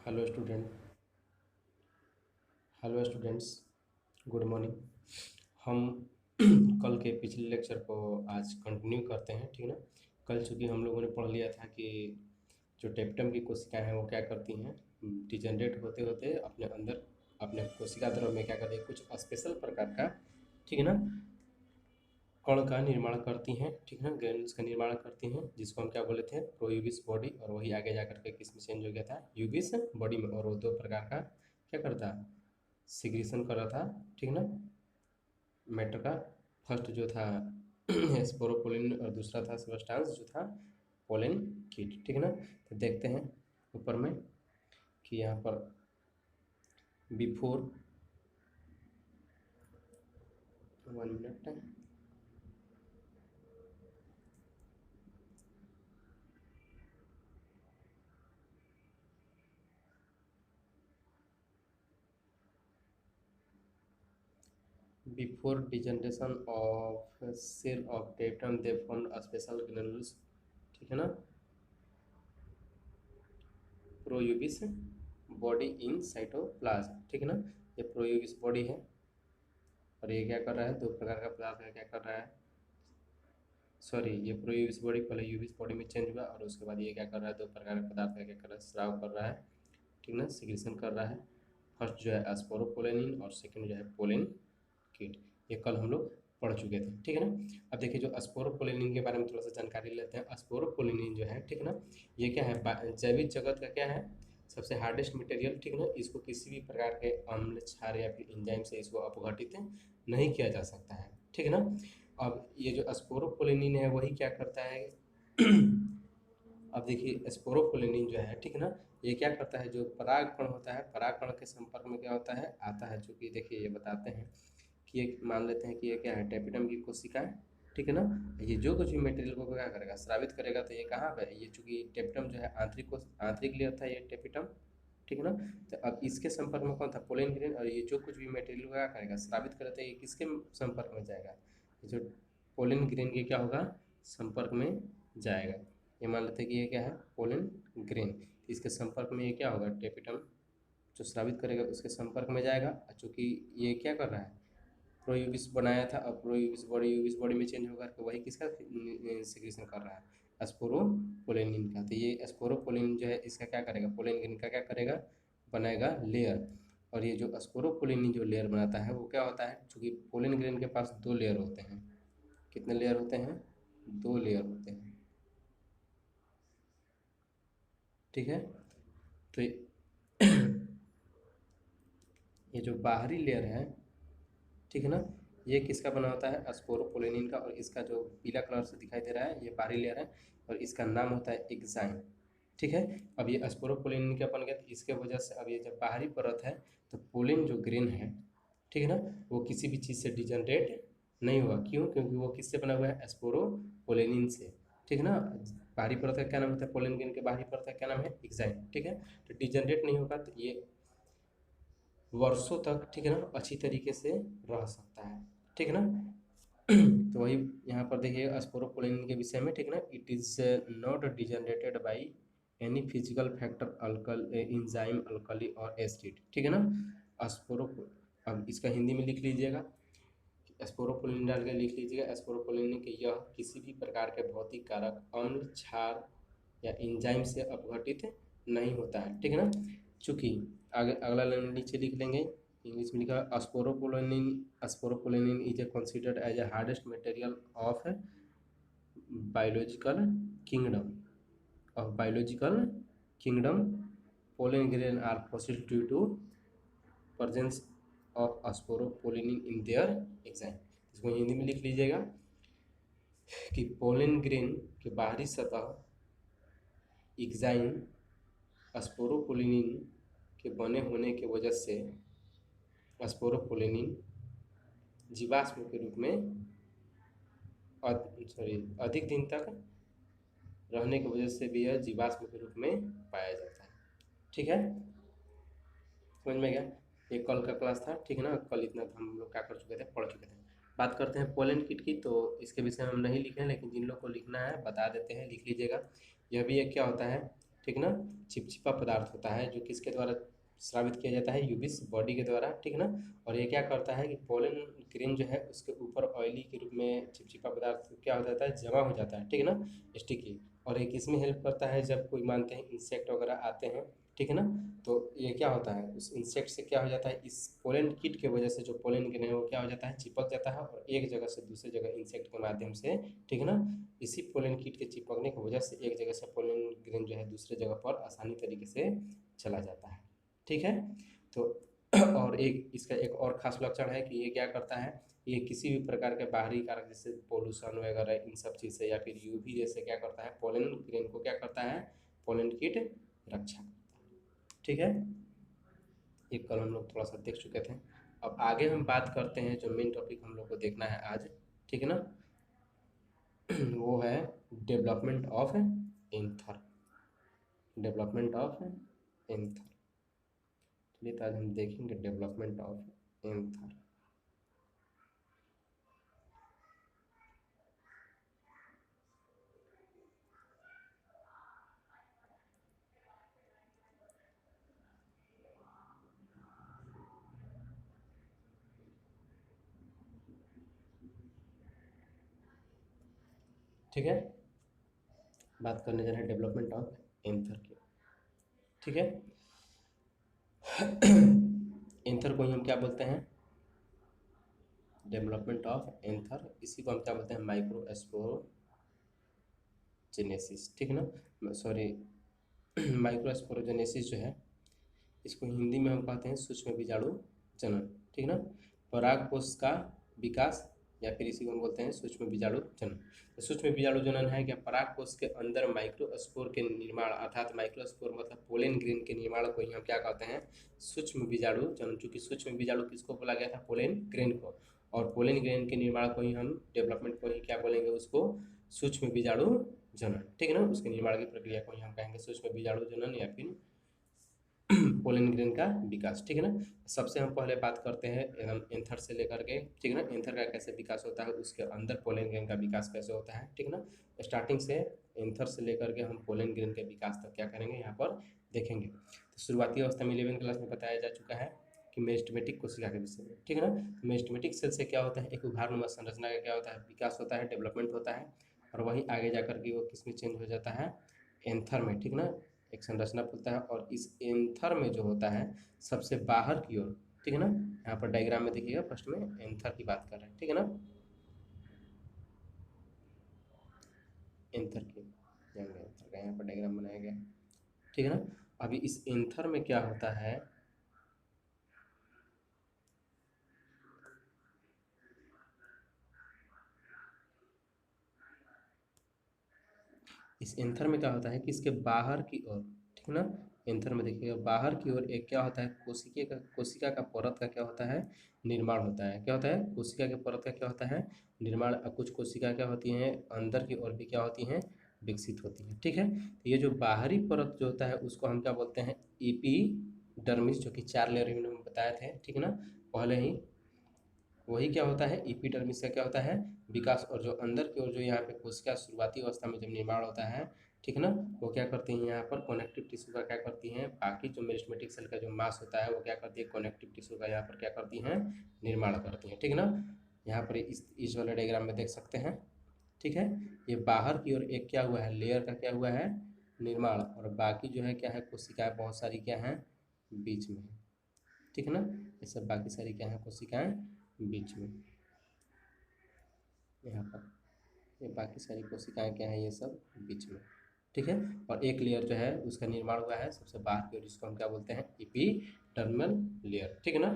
Hello student hello students, good morning. हम कल के पिछले लेक्चर को आज कंटिन्यू करते हैं, ठीक ना। कल चूँकि हम लोगों ने पढ़ लिया था कि जो टेप्टम की कोशिकाएं हैं वो क्या करती हैं, डिजेनरेट होते होते अपने अंदर अपने कोशिका द्रव में क्या करती है, कुछ स्पेशल प्रकार का, ठीक है ना, कण का निर्माण करती हैं, ठीक है ना, ग्रेन्यूल्स का निर्माण करती हैं, जिसको हम क्या बोले थे, प्रोयूबिस बॉडी। और वही आगे जाकर के किस में चेंज हो गया था, यूबिस बॉडी में। और वो दो प्रकार का क्या करता, सिग्रेशन कर रहा था, ठीक ना, मैटर का। फर्स्ट जो था स्पोरोपोलिन और दूसरा था सबस्टांस जो था पोलिन कीट, ठीक है ना। तो देखते हैं ऊपर में कि यहाँ पर before 1 minute before degeneration of cell of tapetum they formed a special granules, ठीक है ना, प्रोयूबिस बॉडी इन साइटोप्लाज्म, ठीक है ना। ये प्रोयूबिस बॉडी है और ये क्या कर रहा है, दो प्रकार का पदार्थ है, क्या कर रहा है, सॉरी, ये प्रोयूबिस बॉडी पहले यूबिस बॉडी में चेंज हुआ और उसके बाद ये क्या कर रहा है, दो प्रकार का पदार्थ है, क्या कर रहा है, स्राव कर रहा है, ठीक ना, सिग्रेशन कर रहा है। फर्स्ट जो है स्पोरोपोलेनिन और सेकंड जो है पोलिन कीट। ये कल हम लोग पढ़ चुके थे, ठीक है ना। अब देखिए जो स्पोरोपोलेनिन के बारे में थोड़ा सा जानकारी लेते हैं। स्पोरोपोलेनिन जो है, ठीक है ना, ये क्या है, जैविक जगत का क्या है, सबसे हार्डेस्ट मटेरियल, ठीक है ना। इसको किसी भी प्रकार के अम्ल, क्षार या फिर एंजाइम से इसको अपघटित नहीं किया जा सकता है, ठीक है ना। अब ये जो स्पोरोपोलेनिन है वही क्या करता है अब देखिए स्पोरोपोलेनिन जो है, ठीक है ना, ये क्या करता है, जो परागकण होता है, परागकण के संपर्क में क्या होता है, आता है। चूँकि देखिए ये बताते हैं कि ये मान लेते हैं कि ये क्या है, टेपिटम की कोशिका है, ठीक है ना। ये जो कुछ भी मटेरियल को क्या करेगा, स्रावित करेगा। तो ये कहाँ पे है, ये चूँकि टेपिटम जो है आंतरिक लेयर था ये टेपिटम, ठीक है ना। तो अब इसके संपर्क में कौन था, पोलिन ग्रेन। और ये जो कुछ भी मटेरियल क्या करेगा, स्रावित करेगा, तो ये किसके संपर्क में जाएगा, ये जो पोलिन ग्रेन के क्या होगा, संपर्क में जाएगा। ये मान लेते हैं कि ये क्या है, पोलिन ग्रेन। इसके संपर्क में ये क्या होगा, टेपिटम जो स्रावित करेगा उसके संपर्क में जाएगा। चूँकि ये क्या कर रहा है, प्रोयूबिस बनाया था, अब प्रोयूबिस बॉडी यूबिस बॉडी में चेंज होकर के वही किसका सिक्रेशन कर रहा है, स्पोरोपोलेनिन का। तो ये स्पोरोपोलेनिन जो है इसका क्या करेगा, पोलेनिन का क्या करेगा, बनाएगा लेयर। और ये जो स्पोरोपोलेनिन जो लेयर बनाता है वो क्या होता है, चूँकि पोलिन ग्रेन के पास दो लेयर होते हैं। कितने लेयर होते हैं, दो लेयर होते हैं, ठीक है। तो ये जो बाहरी लेयर है, ठीक है ना, ये किसका बना होता है, स्पोरोपोलेनिन का। और इसका जो पीला कलर से दिखाई दे रहा है ये बाहरी लेयर है और इसका नाम होता है एग्जाइम, ठीक है। अब ये स्पोरोपोलेनिन क्या बन गया, तो इसके वजह से अब ये जब बाहरी परत है तो पोलिन जो ग्रेन है, ठीक है ना, वो किसी भी चीज़ से डिजनरेट नहीं हुआ। क्यों, क्योंकि वो किससे बना हुआ है, स्पोरोपोलेनिन से, ठीक है ना। बाहरी परत का क्या नाम होता है, पोलिन ग्रेन के बाहरी परत का क्या नाम है, एग्जाइम, ठीक है। तो डिजनरेट नहीं होगा तो ये वर्षों तक, ठीक है ना, अच्छी तरीके से रह सकता है, ठीक है ना। तो वही यहाँ पर देखिए स्पोरोपोलिन के विषय में, ठीक है ना, it is not degenerated by any physical factor, alkali enzyme alkali और एसिड, ठीक है ना। स्पोरो अब इसका हिंदी में लिख लीजिएगा, स्पोरोपोलिन डाल के लिख लीजिएगा, स्पोरोपोलिन के यह किसी भी प्रकार के भौतिक कारक, अम्ल, क्षार या एंजाइम से अपघटित नहीं होता है, ठीक है ना। चूँकि आगे अगला लाइन नीचे लिख लेंगे, इंग्लिश में लिखा है sporopollenin is a considered as a hardest material of biological kingdom of biological kingdom. Pollen grain are fossil due to presence of sporopollenin in their exine. इसको हिंदी में लिख लीजिएगा कि पोलन ग्रेन के बाहरी सतह एग्जाइम स्पोरोपोलिन के बने होने की वजह से स्पोरोपोलिन जीवाश्म के रूप में अधिक दिन तक रहने की वजह से भी यह जीवाश्म के रूप में पाया जाता है, ठीक है। समझ में गया, ये कल का क्लास था, ठीक है ना। कल इतना तो हम लोग क्या कर चुके थे, पढ़ चुके थे। बात करते हैं पोलन किट की। तो इसके विषय में हम नहीं लिखे हैं, लेकिन जिन लोग को लिखना है बता देते हैं, लिख लीजिएगा। यह भी एक क्या होता है, ठीक ना, चिपचिपा पदार्थ होता है जो किसके द्वारा स्रावित किया जाता है, यूवी बॉडी के द्वारा, ठीक ना। और ये क्या करता है कि पोलन ग्रेन जो है उसके ऊपर ऑयली के रूप में चिपचिपा पदार्थ क्या हो जाता है, जमा हो जाता है, ठीक ना, स्टिकी। और ये किस में हेल्प करता है, जब कोई मानते हैं इंसेक्ट वगैरह आते हैं, ठीक है ना, तो ये क्या होता है, उस इंसेक्ट से क्या हो जाता है, इस पोलन किट की वजह से जो पोलन ग्रेन है वो क्या हो जाता है, चिपक जाता है और एक जगह से दूसरी जगह इंसेक्ट के माध्यम से, ठीक है ना, इसी पोलन किट के चिपकने की वजह से एक जगह से पोलन ग्रेन जो है दूसरे जगह पर आसानी तरीके से चला जाता है, ठीक है। तो और एक इसका एक और खास लक्षण है कि ये क्या करता है, ये किसी भी प्रकार के बाहरी कारक जैसे पोल्यूशन वगैरह इन सब चीज़ से या फिर यूवी जैसे क्या करता है, पोलन ग्रेन को क्या करता है, पोलन किट रक्षा करता है, ठीक है। ये कल हम लोग थोड़ा सा देख चुके थे। अब आगे हम बात करते हैं, जो मेन टॉपिक हम लोग को देखना है आज, ठीक है ना, वो है development of anther, development of anther. चलिए तो आज हम देखेंगे डेवलपमेंट ऑफ एंथर। ठीक है, बात करने जा रहे हैं डेवलपमेंट ऑफ एंथर की, ठीक है। एंथर को ही हम क्या बोलते हैं, डेवलपमेंट ऑफ एंथर, इसी को हम क्या बोलते हैं, माइक्रोस्पोरोजेनेसिस, ठीक है ना, सॉरी माइक्रोस्पोरोजेनेसिस जो है इसको हिंदी में हम कहते हैं सूक्ष्म बीजाणु जनन, ठीक ना, परागकोश का विकास या फिर इसी को हम बोलते हैं सूक्ष्म बीजाणु जनन। तो सूक्ष्म बीजाणु जनन है क्या, परागकोश के अंदर माइक्रोस्पोर के निर्माण, अर्थात माइक्रोस्पोर मतलब पोलन ग्रेन के निर्माण को ही हम क्या कहते हैं, सूक्ष्म बीजाणु जनन। चूंकि सूक्ष्म बीजाणु किसको बोला गया था, पोलन ग्रेन को, और पोलन ग्रेन के निर्माण को ही हम डेवलपमेंट को ही क्या बोलेंगे, उसको सूक्ष्म बीजाणु जनन, ठीक है ना, उसके निर्माण की प्रक्रिया को ही हम कहेंगे सूक्ष्म बीजाणु जनन या फिर पोलन ग्रेन का विकास, ठीक है ना। सबसे हम पहले बात करते हैं एकदम एंथर से लेकर के, ठीक है ना, एंथर का कैसे विकास होता है, उसके अंदर पोलन ग्रेन का विकास कैसे होता है, ठीक है ना। स्टार्टिंग से एंथर से लेकर के हम पोलन ग्रेन के विकास तक क्या करेंगे यहाँ पर देखेंगे। तो शुरुआती अवस्था में 11वीं क्लास में बताया जा चुका है कि मेरिस्टेमेटिक कोशिका के विषय में, ठीक है ना। मेरिस्टेमेटिक सेल से क्या होता है, एक उभारनुमा संरचना का क्या होता है, विकास होता है, डेवलपमेंट होता है, और वही आगे जाकर के वो किस में चेंज हो जाता है, एंथर में, ठीक ना, एक संरचना खुलता है। और इस एंथर में जो होता है सबसे बाहर की ओर, ठीक है ना, यहाँ पर डायग्राम में देखिएगा, फर्स्ट में एंथर की बात कर रहे हैं, ठीक है ना, एंथर की एंथर का यहाँ पर डायग्राम बनाया गया, ठीक है ना। अभी इस एंथर में क्या होता है, इस एंथर में क्या होता है कि इसके बाहर की ओर, ठीक है ना, एंथर में देखिएगा बाहर की ओर एक क्या होता है, कोशिका का परत का क्या होता है, निर्माण होता है। क्या होता है, कोशिका के परत का क्या होता है, निर्माण। कुछ कोशिका क्या होती हैं अंदर की ओर भी क्या होती हैं, विकसित होती है, ठीक है। तो ये जो बाहरी परत जो होता है उसको हम क्या बोलते हैं, एपिडर्मिस, जो कि 4 लेयर में बताए थे, ठीक है ना, पहले ही। वही क्या होता है, एपिडर्मिस का क्या होता है, विकास। और जो अंदर की ओर जो यहाँ पे कोशिका शुरुआती अवस्था में जब निर्माण होता है, ठीक है ना, वो क्या करती हैं यहाँ पर कनेक्टिव टिश्यू का क्या करती हैं, बाकी जो मेरिस्टेमेटिक सेल का जो मास होता है वो क्या करती है, कनेक्टिव टिश्यू का यहाँ पर क्या करती हैं, निर्माण करती हैं, ठीक है ना। यहाँ पर इस वाले डायग्राम में देख सकते हैं, ठीक है। ये बाहर की ओर एक क्या हुआ है, लेयर का क्या हुआ है, निर्माण, और बाकी जो है क्या है, कोशिकाएं बहुत सारी क्या हैं, बीच में, ठीक है ना। ये सब बाकी सारी क्या है, कोशिकाएं बीच में, यहाँ पर ये बाकी सारी कोशिकाएं क्या है, ये सब बीच में, ठीक है। और एक लेयर जो है उसका निर्माण हुआ है सबसे बाहर की ओर, जिसको हम क्या बोलते हैं, एपिडर्मल लेयर, ठीक है ना,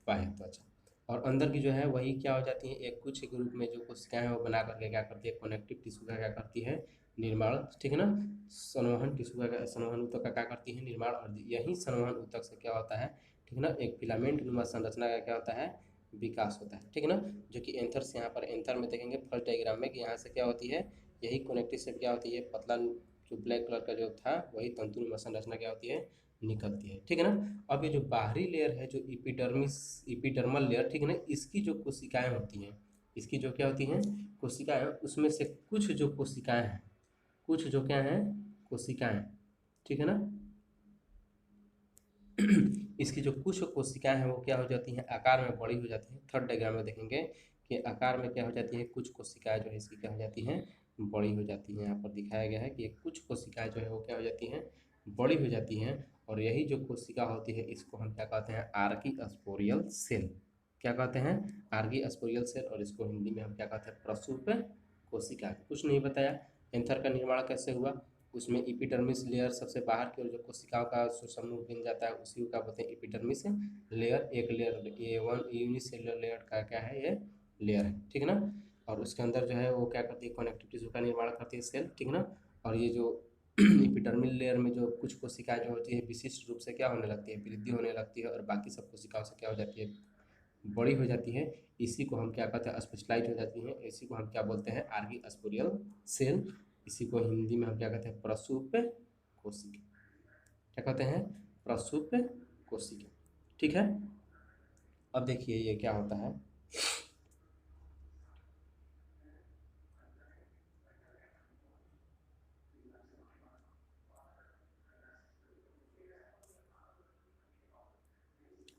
बाह्य त्वचा। और अंदर की जो है वही क्या हो जाती है, एक कुछ ग्रुप में जो कोशिकाएं हैं वो बना करके क्या करती है, कनेक्टिव टिश्यू का क्या करती है, निर्माण, ठीक है ना। संवहन टिश्यू का, संवहन ऊतक का क्या करती है, निर्माण। और यही संवहन ऊतक से क्या होता है, ठीक है ना, एक फिलामेंट नुमा संरचना का क्या होता है, विकास होता है, ठीक है ना। जो कि एंथर से, यहाँ पर एंथर में देखेंगे फर्स्ट डायग्राम में कि यहाँ से क्या होती है, यही कनेक्टिव से क्या होती है, पतला जो ब्लैक कलर का जो था वही तंतुनुमा संरचना क्या होती है, निकलती है, ठीक है ना। अब ये जो बाहरी लेयर है जो एपिडर्मल लेयर, ठीक है ना, इसकी जो कोशिकाएं होती हैं, इसकी जो क्या होती हैं कोशिकाएं, उसमें से कुछ जो कोशिकाएं हैं, कुछ जो क्या हैं कोशिकाएं, ठीक है ना। इसकी जो कुछ कोशिकाएं हैं वो क्या हो जाती हैं, आकार में बड़ी हो जाती हैं। थर्ड डायग्राम में देखेंगे कि आकार में क्या हो जाती है, कुछ कोशिकाएं जो है इसकी क्या हो जाती हैं, बड़ी हो जाती हैं। यहाँ पर दिखाया गया है कि कुछ कोशिकाएं जो है वो क्या हो जाती हैं, बड़ी हो जाती हैं। और यही जो कोशिका होती है इसको हम क्या कहते हैं, आर्की स्पोरियल सेल। क्या कहते हैं, आर्की स्पोरियल सेल। और इसको हिंदी में हम क्या कहते हैं, प्रसूप कोशिका। कुछ नहीं बताया। एंथर का निर्माण कैसे हुआ, उसमें एपिडर्मिस लेयर सबसे बाहर की ओर जो कोशिकाओं का समूह बन जाता है उसी को क्या बोलते हैं, एपिडर्मिस लेयर। एक लेयर ये वन यूनिसेलुलर लेयर का क्या है, ये लेयर है, ठीक है ना। और उसके अंदर जो है वो क्या करती है, कनेक्टिव टिश्यू का निर्माण करती है सेल, ठीक है ना। और ये जो एपिडर्मिल लेयर में जो कुछ कोशिकाएं जो होती है विशिष्ट रूप से क्या होने लगती है, वृद्धि होने लगती है, और बाकी सब कोशिकाओं से क्या हो जाती है, बड़ी हो जाती है। इसी को हम क्या कहते हैं, स्पेशलाइज हो जाती है। इसी को हम क्या बोलते हैं, आर्की स्पोरियल सेल। इसी को हिंदी में हम क्या कहते हैं, प्रसूप कोशिका। क्या कहते हैं, प्रसूप कोशिका, ठीक है। अब देखिए ये क्या होता है,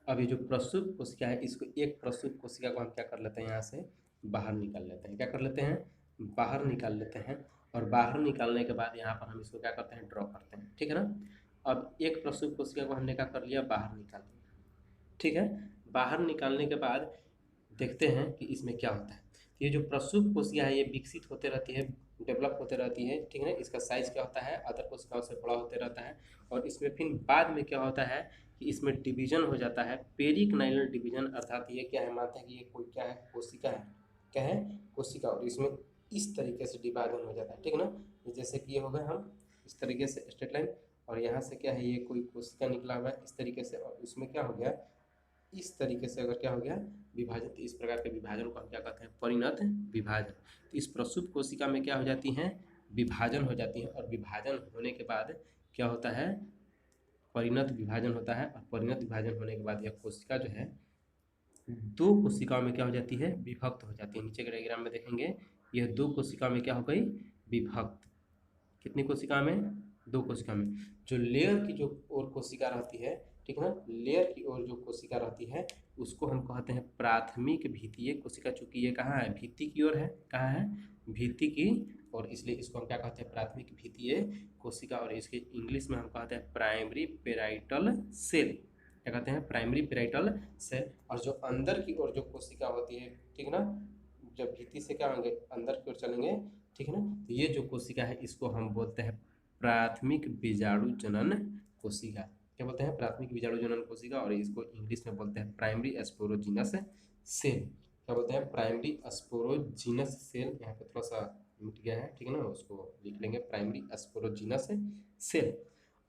अब ये जो प्रसूप कोशिका है इसको, एक प्रसूप कोशिका को हम क्या कर लेते हैं, यहाँ से बाहर निकाल लेते हैं। क्या कर लेते हैं, बाहर निकाल लेते हैं। और बाहर निकालने के बाद यहाँ पर हम इसको क्या करते हैं, ड्रॉ करते हैं, ठीक है ना। अब एक प्रसूप कोशिका को हमने क्या कर लिया, बाहर निकाल लिया, ठीक है। बाहर निकालने के बाद देखते हैं कि इसमें क्या होता है। ये जो प्रसूप कोशिका है ये विकसित होते रहती है, डेवलप होते रहती है, ठीक है ना। इसका साइज क्या होता है, अदर कोशिकाओं से बड़ा होते रहता है। और इसमें फिर बाद में क्या होता है कि इसमें डिवीजन हो जाता है, पेरिक्नाइलर डिवीजन। अर्थात ये क्या है, मानते हैं कि ये कोई क्या है, कोशिका है। क्या है, कोशिका। और इसमें इस तरीके से डिवाइजन हो जाता है, ठीक है ना। जैसे कि ये हो गया हम इस तरीके से स्ट्रेट लाइन, और यहाँ से क्या है, ये कोई कोशिका निकला हुआ है इस तरीके से, और इसमें क्या हो गया, इस तरीके से अगर क्या हो गया, विभाजन। तो इस प्रकार के विभाजन को हम क्या कहते हैं, परिणत विभाजन। तो इस प्रसूप कोशिका में क्या हो जाती हैं, विभाजन हो जाती है। और विभाजन होने के बाद क्या होता है, परिणत विभाजन होता है। और परिणत विभाजन होने के बाद यह कोशिका जो है दो कोशिकाओं में क्या हो जाती है, विभक्त हो जाती है। नीचे के डायग्राम में देखेंगे, यह दो कोशिकाओं में क्या हो गई, विभक्त। कितनी कोशिका में, दो कोशिका में। जो लेयर की जो और कोशिका रहती है, ठीक है ना, लेयर की ओर जो कोशिका रहती है उसको हम कहते हैं प्राथमिक भित्तीय कोशिका। चूंकि ये कहाँ है, भित्ति की ओर है, कहाँ है, भित्ति की। और इसलिए इसको हम क्या कहते हैं, प्राथमिक भित्तीय कोशिका। और इसके इंग्लिश में हम कहते हैं प्राइमरी पेराइटल सेल। क्या कहते हैं, प्राइमरी पेराइटल सेल। और जो अंदर की ओर जो कोशिका होती है, ठीक है ना, जब भित्ति से क्या होंगे, अंदर की ओर चलेंगे, ठीक है ना। तो ये जो कोशिका है इसको हम बोलते हैं प्राथमिक बीजाणु जनन कोशिका। क्या बोलते हैं, प्राथमिक बीजाणु जनन कोशिका। और इसको इंग्लिश में बोलते हैं प्राइमरी स्पोरोजिनस सेल। क्या बोलते हैं, प्राइमरी स्पोरोजिनस सेल। यहाँ पे थोड़ा सा मिट गया है, ठीक है ना, उसको लिख लेंगे प्राइमरी स्पोरोजिनस सेल।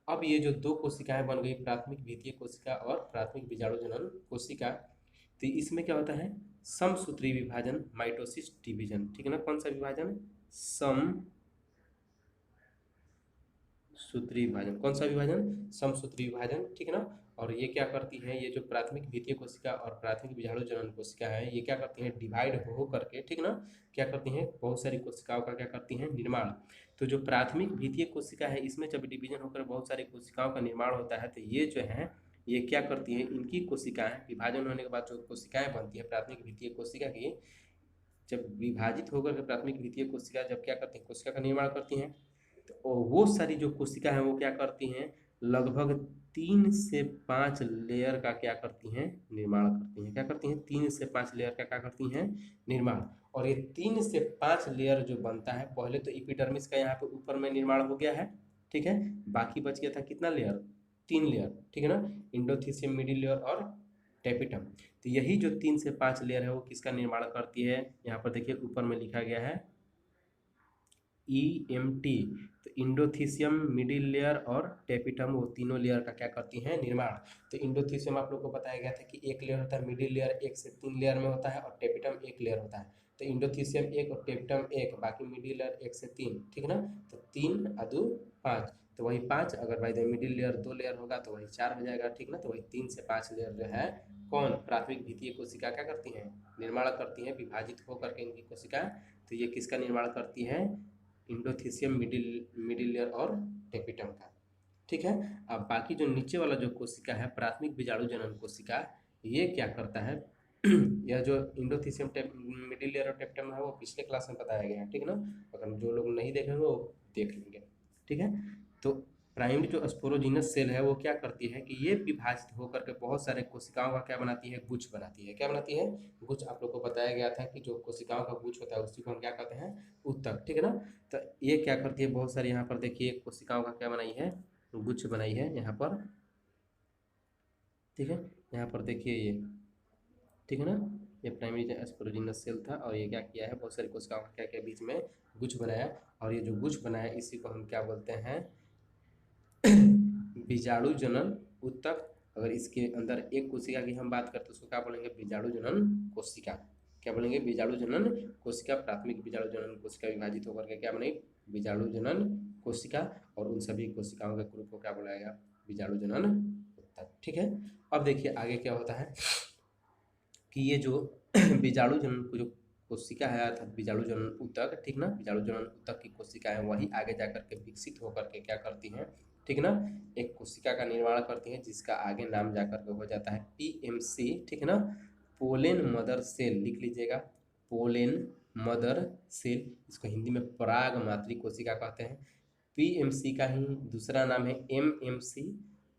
अब ये जो दो कोशिकाएं बन गई, प्राथमिक भित्तीय कोशिका और प्राथमिक बीजाणु जनन कोशिका, तो इसमें क्या होता है, समसूत्री विभाजन, माइटोसिस डिवीजन, ठीक है ना। कौन सा विभाजन, सम सूत्री विभाजन। कौन सा विभाजन, समसूत्री विभाजन, ठीक है ना। और ये क्या करती है, ये जो प्राथमिक भित्तीय कोशिका और प्राथमिक बीजाणु जनन कोशिका है ये क्या करती हैं, डिवाइड हो करके, ठीक ना, क्या करती हैं, बहुत सारी कोशिकाओं का क्या करती हैं, निर्माण। तो जो प्राथमिक भित्तीय कोशिका है इसमें जब डिवीजन होकर बहुत सारी कोशिकाओं का निर्माण होता है, तो ये जो है ये क्या करती है, इनकी कोशिकाएं विभाजन होने के बाद जो कोशिकाएं बनती है प्राथमिक भित्तीय कोशिका की, जब विभाजित होकर के प्राथमिक भित्तीय कोशिका जब क्या करती है, कोशिका का निर्माण करती हैं, तो वो सारी जो कोशिका है वो क्या करती हैं, लगभग 3 से 5 लेयर का क्या करती हैं, निर्माण करती हैं। क्या करती हैं, 3 से 5 लेयर का क्या करती हैं, निर्माण। और ये 3 से 5 लेयर जो बनता है, पहले तो एपिडर्मिस का यहाँ पे ऊपर में निर्माण हो गया है, ठीक है। बाकी बच गया था कितना लेयर, 3 लेयर, ठीक है ना, इंडोथीसियम, मिडिल लेयर और टेपिटम। तो यही जो 3 से 5 लेयर है वो किसका निर्माण करती है, यहाँ पर देखिए ऊपर में लिखा गया है EMT। तो इंडोथीसियम, मिडिल लेयर और टेपिटम, वो तीनों लेयर का क्या करती हैं, निर्माण। तो इंडोथीसियम आप लोग को बताया गया था कि एक लेयर होता है, मिडिल लेयर 1 से 3 लेयर में होता है, और टेपिटम 1 लेयर होता है। तो इंडोथीसियम 1 और टेपिटम 1, बाकी मिडिल लेयर 1 से 3, ठीक है ना। तो 3 और 2 5, तो वही 5। अगर भाई मिडिल लेयर 2 लेयर होगा तो वही 4 हो जाएगा, ठीक ना। तो वही 3 से 5 लेयर जो है कौन, प्राथमिक भित्तीय कोशिका क्या करती हैं, निर्माण करती हैं, विभाजित होकर के इनकी कोशिका। तो ये किसका निर्माण करती है, इंडोथीसियम, मिडिल लेयर और टेपिटम का। ठीक है। अब बाकी जो नीचे वाला जो कोशिका है प्राथमिक बीजाणु जनन कोशिका, ये क्या करता है यह जो इंडोथीसियम मिडिल लेयर ऑफ टेप्टम है वो पिछले क्लास में बताया गया है, ठीक है ना। अगर जो लोग नहीं देखेंगे वो देख लेंगे, ठीक है। तो प्राइमरी जो स्पोरोजिनस सेल है वो क्या करती है कि ये विभाजित होकर के बहुत सारे कोशिकाओं का क्या बनाती है, गुच्छ बनाती है। क्या बनाती है, गुच्छ। आप लोग को बताया गया था कि जो कोशिकाओं का गुच्छ होता है उसी को हम क्या कहते हैं, ऊतक, ठीक है ना। तो ये क्या करती है, बहुत सारी यहाँ पर देखिए कोशिकाओं का क्या बनाई है, गुच्छ बनाई है यहाँ पर, ठीक है। यहाँ पर देखिए ये, ठीक है ना, ये प्राइमरी एस्परोजिनस सेल था और ये क्या किया है, बहुत सारी कोशिकाओं का क्या किया, बीच में गुच्छ बनाया। और ये जो गुच्छ बनाया इसी को हम क्या बोलते हैं, बीजाणु जनन ऊतक। अगर इसके अंदर एक कोशिका की हम बात करते हैं उसको क्या बोलेंगे, बीजाणु जनन कोशिका। क्या बोलेंगे, बीजाणु जनन कोशिका। प्राथमिक बीजाणु जनन कोशिका विभाजित होकर के क्या बनेगी, बीजाणु जनन कोशिका। और उन सभी कोशिकाओं के ग्रुप को क्या बुलाएगा, बीजाणु जनन ऊतक, ठीक है। अब देखिए आगे क्या होता है कि ये जो बीजाणु जनन को जो कोशिका है अर्थात बीजाणु जनन ऊतक, ठीक ना, बीजाणु जनन ऊतक की कोशिका है वही आगे जाकर के विकसित होकर के क्या करती हैं, ठीक ना, एक कोशिका का निर्माण करती हैं जिसका आगे नाम जाकर के हो जाता है पीएमसी, ठीक है ना, पोलेन मदर सेल। लिख लीजिएगा, पोलेन मदर सेल। इसको हिंदी में पराग मातृ कोशिका कहते हैं। पीएमसी का ही दूसरा नाम है MMC,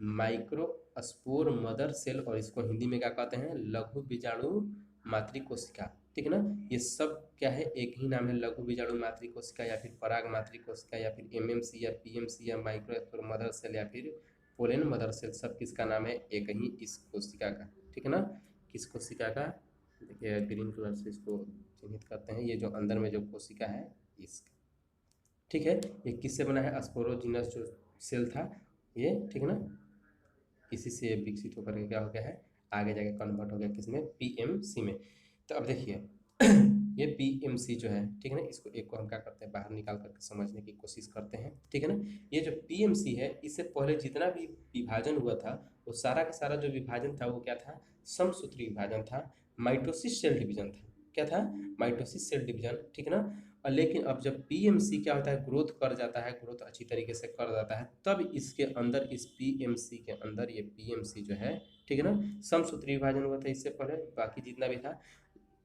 microspore mother cell. और इसको हिंदी में क्या कहते हैं, लघु बीजाणु मातृ कोशिका, ठीक है ना। ये सब क्या है, एक ही नाम है, लघु बीजाणु मातृ कोशिका या फिर पराग मातृ कोशिका या फिर एमएमसी या पीएमसी या माइक्रो स्पोर मदर सेल या फिर पोलेन मदर सेल, सब किसका नाम है, एक ही इस कोशिका का, ठीक है ना। किस कोशिका का, देखिए ग्रीन कलर से इसको चिन्हित करते हैं, ये जो अंदर में जो कोशिका है इसका, ठीक है। ये किससे बना है, स्पोरोजिनस जो सेल था ये, ठीक है ना, इसी से विकसित होकर के क्या हो गया है, आगे जाके कन्वर्ट हो गया किसमें, पीएमसी में। तो अब देखिए ये पीएमसी जो है, ठीक है ना, इसको एक को हम क्या करते हैं, बाहर निकाल करके समझने की कोशिश करते हैं, ठीक है ना। ये जो पीएमसी है इससे पहले जितना भी विभाजन हुआ था वो सारा का सारा जो विभाजन था वो क्या था, समसूत्री विभाजन था, माइटोसिस सेल डिवीजन था। क्या था, माइटोसिस सेल डिवीजन, ठीक है ना। और लेकिन अब जब पीएमसी क्या होता है, ग्रोथ कर जाता है, ग्रोथ अच्छी तरीके से कर जाता है, तब इसके अंदर, इस पीएमसी के अंदर ये पीएमसी जो है, ठीक है ना, समसूत्री विभाजन हुआ था इससे पहले, बाकी जितना भी था।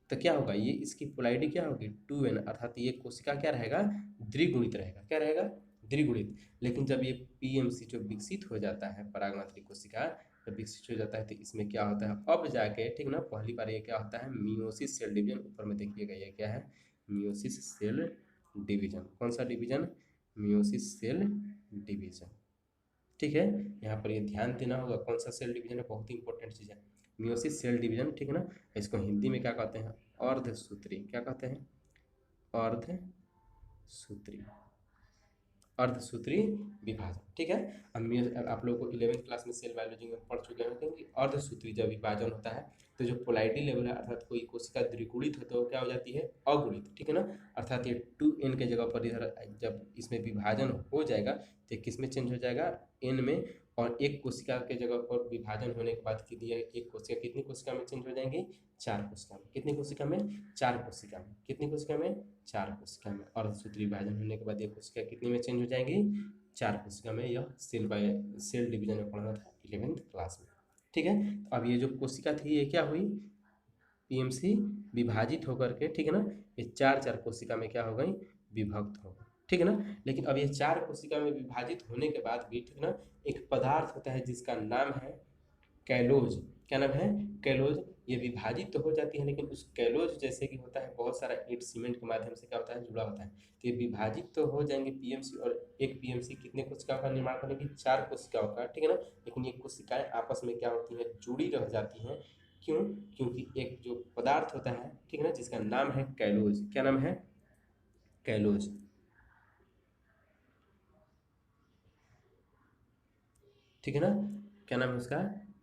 तो क्या होगा, ये इसकी पोलैरिटी क्या होगी, 2n, अर्थात ये कोशिका क्या रहेगा, द्विगुणित रहेगा। क्या रहेगा, द्विगुणित। लेकिन जब ये पीएमसी जो विकसित हो जाता है, परागमात्री कोशिका जब विकसित हो जाता है तो इसमें क्या होता है, अब जाके, ठीक ना, पहली बार ये क्या होता है, मियोसिस सेल डिवीजन। ऊपर में देखिएगा ये क्या है, मियोसिस सेल डिवीजन। कौन सा डिवीजन, मियोसिस सेल डिवीजन, ठीक है। यहाँ पर ये ध्यान देना होगा कौन सा सेल डिवीजन है, बहुत ही इंपॉर्टेंट चीज़ है, मियोसिस सेल डिवीजन, ठीक है ना। इसको हिंदी में क्या कहते हैं, अर्धसूत्री। क्या कहते हैं, अर्धसूत्री, अर्धसूत्री विभाजन, ठीक है। अब आप लोगों को 11वीं क्लास में सेल बायोलॉजी में पढ़ चुके हैं कि अर्धसूत्री जब विभाजन होता है तो जो पोलैरिटी लेवल है, अर्थात कोई कोशिका द्विगुणित है तो क्या हो जाती है, अगुणित, ठीक है ना। अर्थात ये 2n के जगह पर इधर जब इसमें विभाजन हो जाएगा तो किस में चेंज हो जाएगा, n में। और एक कोशिका के जगह पर विभाजन होने के बाद कितनी, एक कोशिका कितनी कोशिका में चेंज हो जाएंगी, 4 कोशिका में। कितनी कोशिका में, 4 कोशिका में। कितनी कोशिका में, 4 कोशिका में। अर्धसूत्री विभाजन होने के बाद ये कोशिका कितनी में चेंज हो जाएंगी, 4 कोशिका में। यह सेल डिवीजन में पढ़ना था 11वीं क्लास में, ठीक है। तो अब ये जो कोशिका थी ये क्या हुई, पीएमसी विभाजित होकर के, ठीक है ना, ये 4 कोशिका में क्या हो गई, विभक्त हो गई, ठीक है ना। लेकिन अब ये 4 कोशिका में विभाजित होने के बाद भी, ठीक ना, एक पदार्थ होता है जिसका नाम है कैलोज। क्या नाम है, कैलोज। ये विभाजित तो हो जाती है लेकिन उस कैलोज जैसे कि होता है बहुत सारा ईंट सीमेंट के माध्यम से क्या होता है, जुड़ा होता है। तो ये विभाजित तो हो जाएंगे पीएमसी, और एक पीएमसी कितने कोशिकाओं का निर्माण करेगी, 4 कोशिकाओं का, ठीक है ना। लेकिन ये कोशिकाएं आपस में क्या होती हैं, जुड़ी रह जाती हैं। क्यों, क्योंकि एक जो पदार्थ होता है, ठीक है ना, जिसका नाम है कैलोज। क्या नाम है, कैलोज, ठीक है ना। क्या नाम है उसका,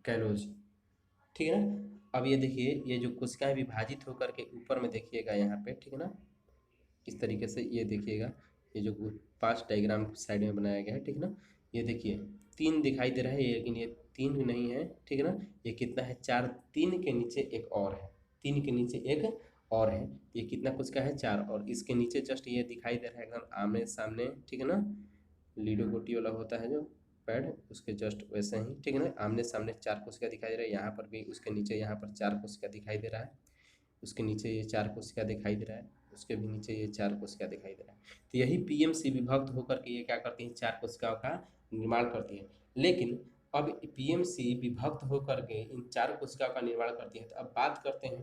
कैलोज, ठीक है ना। अब ये देखिए ये जो कोशिकाएं विभाजित होकर के ऊपर में देखिएगा यहाँ पे, ठीक है ना, इस तरीके से ये देखिएगा, ये जो 5 डायग्राम साइड में बनाया गया है, ठीक है ना। ये देखिए 3 दिखाई दे रहा है लेकिन ये 3 भी नहीं है, ठीक है ना। ये कितना है, 4, 3 के नीचे एक और है, 3 के नीचे एक और है। ये कितना कोशिका है, 4। और इसके नीचे जस्ट ये दिखाई दे रहा है एकदम आमने सामने, ठीक है ना, लीडो गोटी वाला होता है जो पैड उसके जस्ट वैसे ही, ठीक है ना। आमने सामने 4 कोशिका दिखाई दे रहा है, यहाँ पर भी उसके नीचे यहाँ पर 4 कोशिका दिखाई दे रहा है, उसके नीचे ये 4 कोशिका दिखाई दे रहा है, उसके भी नीचे ये 4 कोशिका दिखाई दे रहा है। तो यही पीएमसी विभक्त होकर के ये क्या करती हैं, 4 कोशिकाओं का निर्माण करती है। लेकिन अब पीएमसी विभक्त होकर के इन 4 कोशिकाओं का निर्माण करती है। तो अब बात करते हैं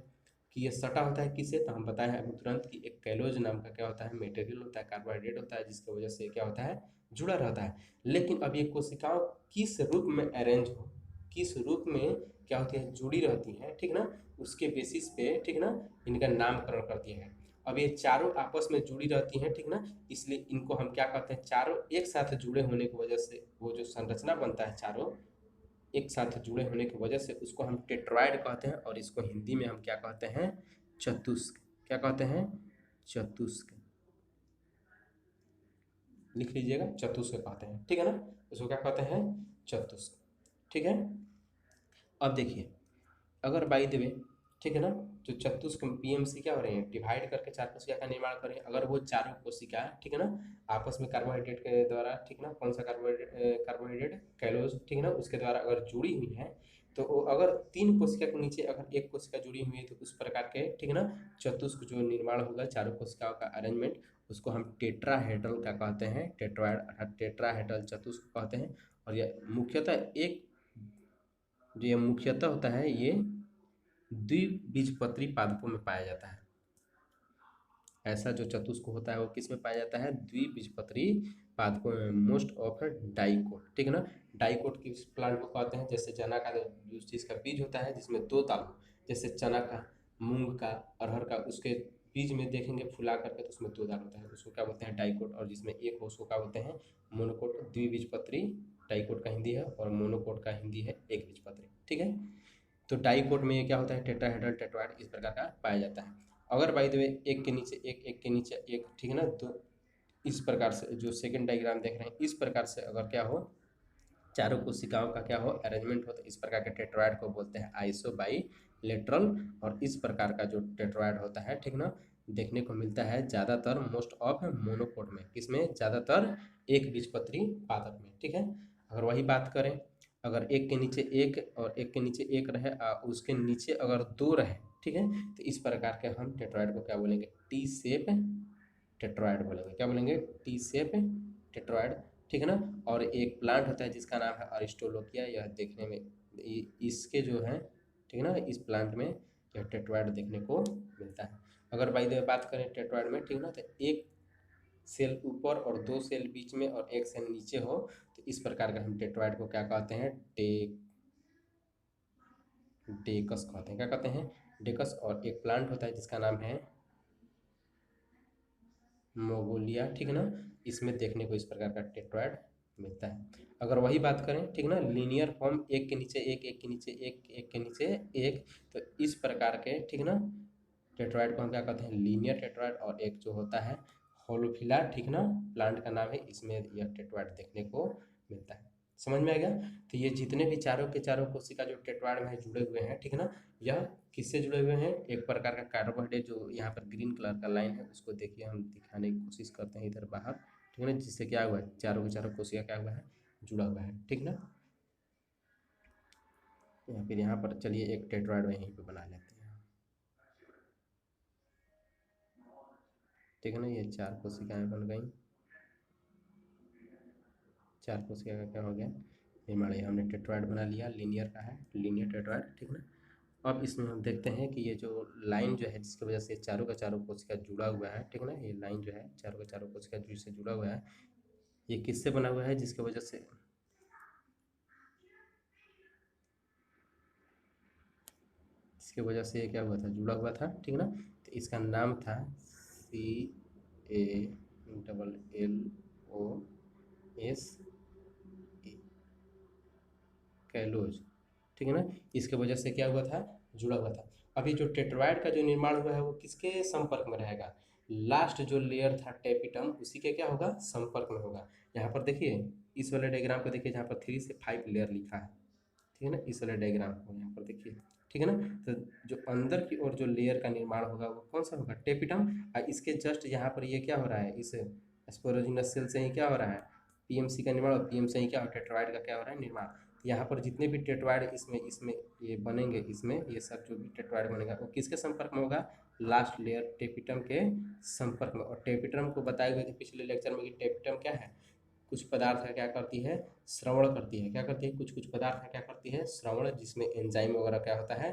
कि ये सटा होता है किससे, तो हम बताएं अभी तुरंत कि एक कैलोज नाम का क्या होता है, मटेरियल होता है, कार्बोहाइड्रेट होता है, जिसकी वजह से क्या होता है, जुड़ा रहता है। लेकिन अब ये कोशिकाओं किस रूप में अरेंज हो, किस रूप में क्या होती है, जुड़ी रहती है, ठीक ना, उसके बेसिस पे, ठीक ना, इनका नामकरण कर दिया है। अब ये चारों आपस में जुड़ी रहती हैं, ठीक ना, इसलिए इनको हम क्या कहते हैं, चारों एक साथ जुड़े होने की वजह से वो जो संरचना बनता है, चारों एक साथ जुड़े होने की वजह से उसको हम टेट्राइड कहते हैं, और इसको हिंदी में हम क्या कहते हैं, चतुष्क। क्या कहते हैं, चतुष्क। लिख लीजिएगा, चतुष्क कहते हैं, ठीक है ना, इसको क्या कहते हैं, चतुष्क, ठीक है। अब देखिए, अगर बाई द वे, ठीक है ना, जो चतुष्क पीएमसी क्या हो रहे हैं, डिवाइड करके 4 कोशिका का निर्माण कर रहे हैं। अगर वो चारों कोशिका, ठीक है ना, आपस में कार्बोहाइड्रेट के द्वारा, ठीक ना, कौन सा कार्बोहाइड्रेट, कैलोज, ठीक है ना, उसके द्वारा अगर जुड़ी हुई है, तो वो अगर 3 कोशिका के नीचे अगर एक कोशिका जुड़ी हुई है, तो उस प्रकार के, ठीक है ना, चतुष्क जो निर्माण होगा, चारों कोशिकाओं का अरेंजमेंट, उसको हम टेट्राहेड्रल का कहते हैं, टेट्राइड अर्थात टेट्राहेड्रल चतुष्क कहते हैं। और यह मुख्यतः एक जो ये मुख्यतः होता है, ये द्विबीजपत्री पादपों में पाया जाता है। ऐसा जो चतुष्क होता है वो किस में पाया जाता है, द्विबीजपत्री पादपों में, मोस्ट ऑफ डाइकोट, ठीक है ना। डाइकोट किस प्लांट को कहते हैं, जैसे चना का जो चीज़ का बीज होता है जिसमें 2 दाल हो, जैसे चना का, मूंग का, अरहर का, उसके बीज में देखेंगे फुला करके तो उसमें 2 दाल होता है, उसको क्या बोलते हैं, डाइकोट। और जिसमें एक हो उसको क्या बोलते हैं, मोनोकोट। द्विबीजपत्री डाइकोट का हिंदी है, और मोनोकोट का हिंदी है एक बीजपत्री, ठीक है। तो डाइकोट में ये क्या होता है, टेट्राहेड्रल टेट्राइड इस प्रकार का पाया जाता है। अगर बाय द वे एक के नीचे एक, एक के नीचे एक, ठीक है ना, तो इस प्रकार से जो सेकंड डायग्राम देख रहे हैं, इस प्रकार से अगर क्या हो, चारों कोशिकाओं का क्या हो, अरेंजमेंट हो, तो इस प्रकार के टेट्राइड को बोलते हैं आइसोबाइलेटरल। और इस प्रकार का जो टेट्राइड होता है, ठीक ना, देखने को मिलता है ज़्यादातर मोस्ट ऑफ मोनोकोट में, किसमें, ज़्यादातर एक बीजपत्री पादप में, ठीक है। अगर वही बात करें, अगर एक के नीचे एक और एक के नीचे एक रहे, उसके नीचे अगर 2 रहे, ठीक है, तो इस प्रकार के हम टेट्राइड को क्या बोलेंगे, टी शेप टेट्राइड बोलेंगे। क्या बोलेंगे, टी शेप टेट्राइड, ठीक है ना। और एक प्लांट होता है जिसका नाम है अरिस्टोलोकिया, यह देखने में इसके जो है, ठीक है ना, इस प्लांट में यह टेट्राइड देखने को मिलता है। अगर बाई द वे बात करें टेट्राइड में, ठीक है ना, तो एक सेल ऊपर और 2 सेल बीच में और एक सेल नीचे हो, तो इस प्रकार का हम टेट्राइड को क्या कहते हैं, डेकस कहते हैं। क्या कहते हैं, डेकस। और एक प्लांट होता है जिसका नाम है मोगोलिया, ठीक है ना, इसमें देखने को इस प्रकार का टेट्राइड मिलता है। अगर वही बात करें, ठीक ना, लीनियर फॉर्म, एक के नीचे एक, एक के नीचे एक, एक के नीचे एक, तो इस प्रकार के, ठीक ना, टेट्राइड को हम क्या कहते हैं, लीनियर टेट्राइड। और एक जो होता है होलोफिला, ठीक ना, प्लांट का नाम है, इसमें यह टेट्राइड देखने को मिलता है। समझ में आ गया। तो ये जितने भी चारों के चारों कोशिका जो टेट्राइड में जुड़े हुए हैं, ठीक है ना, यह किससे जुड़े हुए हैं, एक प्रकार का कार्बोहाइड्रेट, जो यहाँ पर ग्रीन कलर का लाइन है उसको देखिए, हम दिखाने की कोशिश करते हैं इधर बाहर, ठीक है ना, जिससे क्या हुआ है, चारों के चारों कोशिका क्या हुआ है, जुड़ा हुआ है, ठीक ना। या फिर यहाँ पर चलिए एक टेट्राइड यहीं पे बना लेते हैं, ठीक है ना। ये 4 कोशिकाएं बन गई, 4 कोशिका का क्या हो गया निर्माण, ये हमने टेट्राइड बना लिया, लीनियर का है, लीनियर टेट्राइड, ठीक ना। अब इसमें हम देखते हैं कि ये जो लाइन जो है जिसकी वजह से चारों का चारों कोशिका जुड़ा हुआ है, ठीक है ना, ये लाइन जो है चारों का चारों कोशिका जिससे जुड़ा हुआ है, ये किससे बना हुआ है, जिसकी वजह से, ये क्या हुआ था, जुड़ा हुआ था, ठीक ना। तो इसका नाम था CALLOS, कैलोज, ठीक है ना। इसके वजह से क्या हुआ था, जुड़ा हुआ था। अभी जो टेट्राइड का जो निर्माण हुआ है वो किसके संपर्क में रहेगा, लास्ट जो लेयर था टेपिटम, उसी के क्या होगा, संपर्क में होगा। यहाँ पर देखिए, इस वाले डायग्राम को देखिए, जहाँ पर 3 से 5 लेयर लिखा है, ठीक है ना, इस वाले डायग्राम को यहाँ पर देखिए, ठीक है ना। तो जो अंदर की ओर जो लेयर का निर्माण होगा वो कौन सा होगा, टेपिटम। और इसके जस्ट यहाँ पर ये क्या हो रहा है, इस स्पोरोजिनस सेल से ही क्या हो रहा है, पीएमसी का निर्माण, और पीएमसी क्या, टेट्राइड का क्या हो रहा है, निर्माण। यहाँ पर जितने भी टेट्राइड इसमें इसमें ये बनेंगे, इसमें ये सब जो भी टेट्राइड बनेगा वो किसके संपर्क में होगा, लास्ट लेयर टेपिटम के संपर्क में। और टेपिटम को बताए गए थे पिछले लेक्चर में कि टेपिटम क्या है, कुछ पदार्थ का क्या करती है, श्रवण करती है। क्या करती है, कुछ कुछ पदार्थ का क्या करती है, श्रवण, जिसमें एंजाइम वगैरह क्या होता है,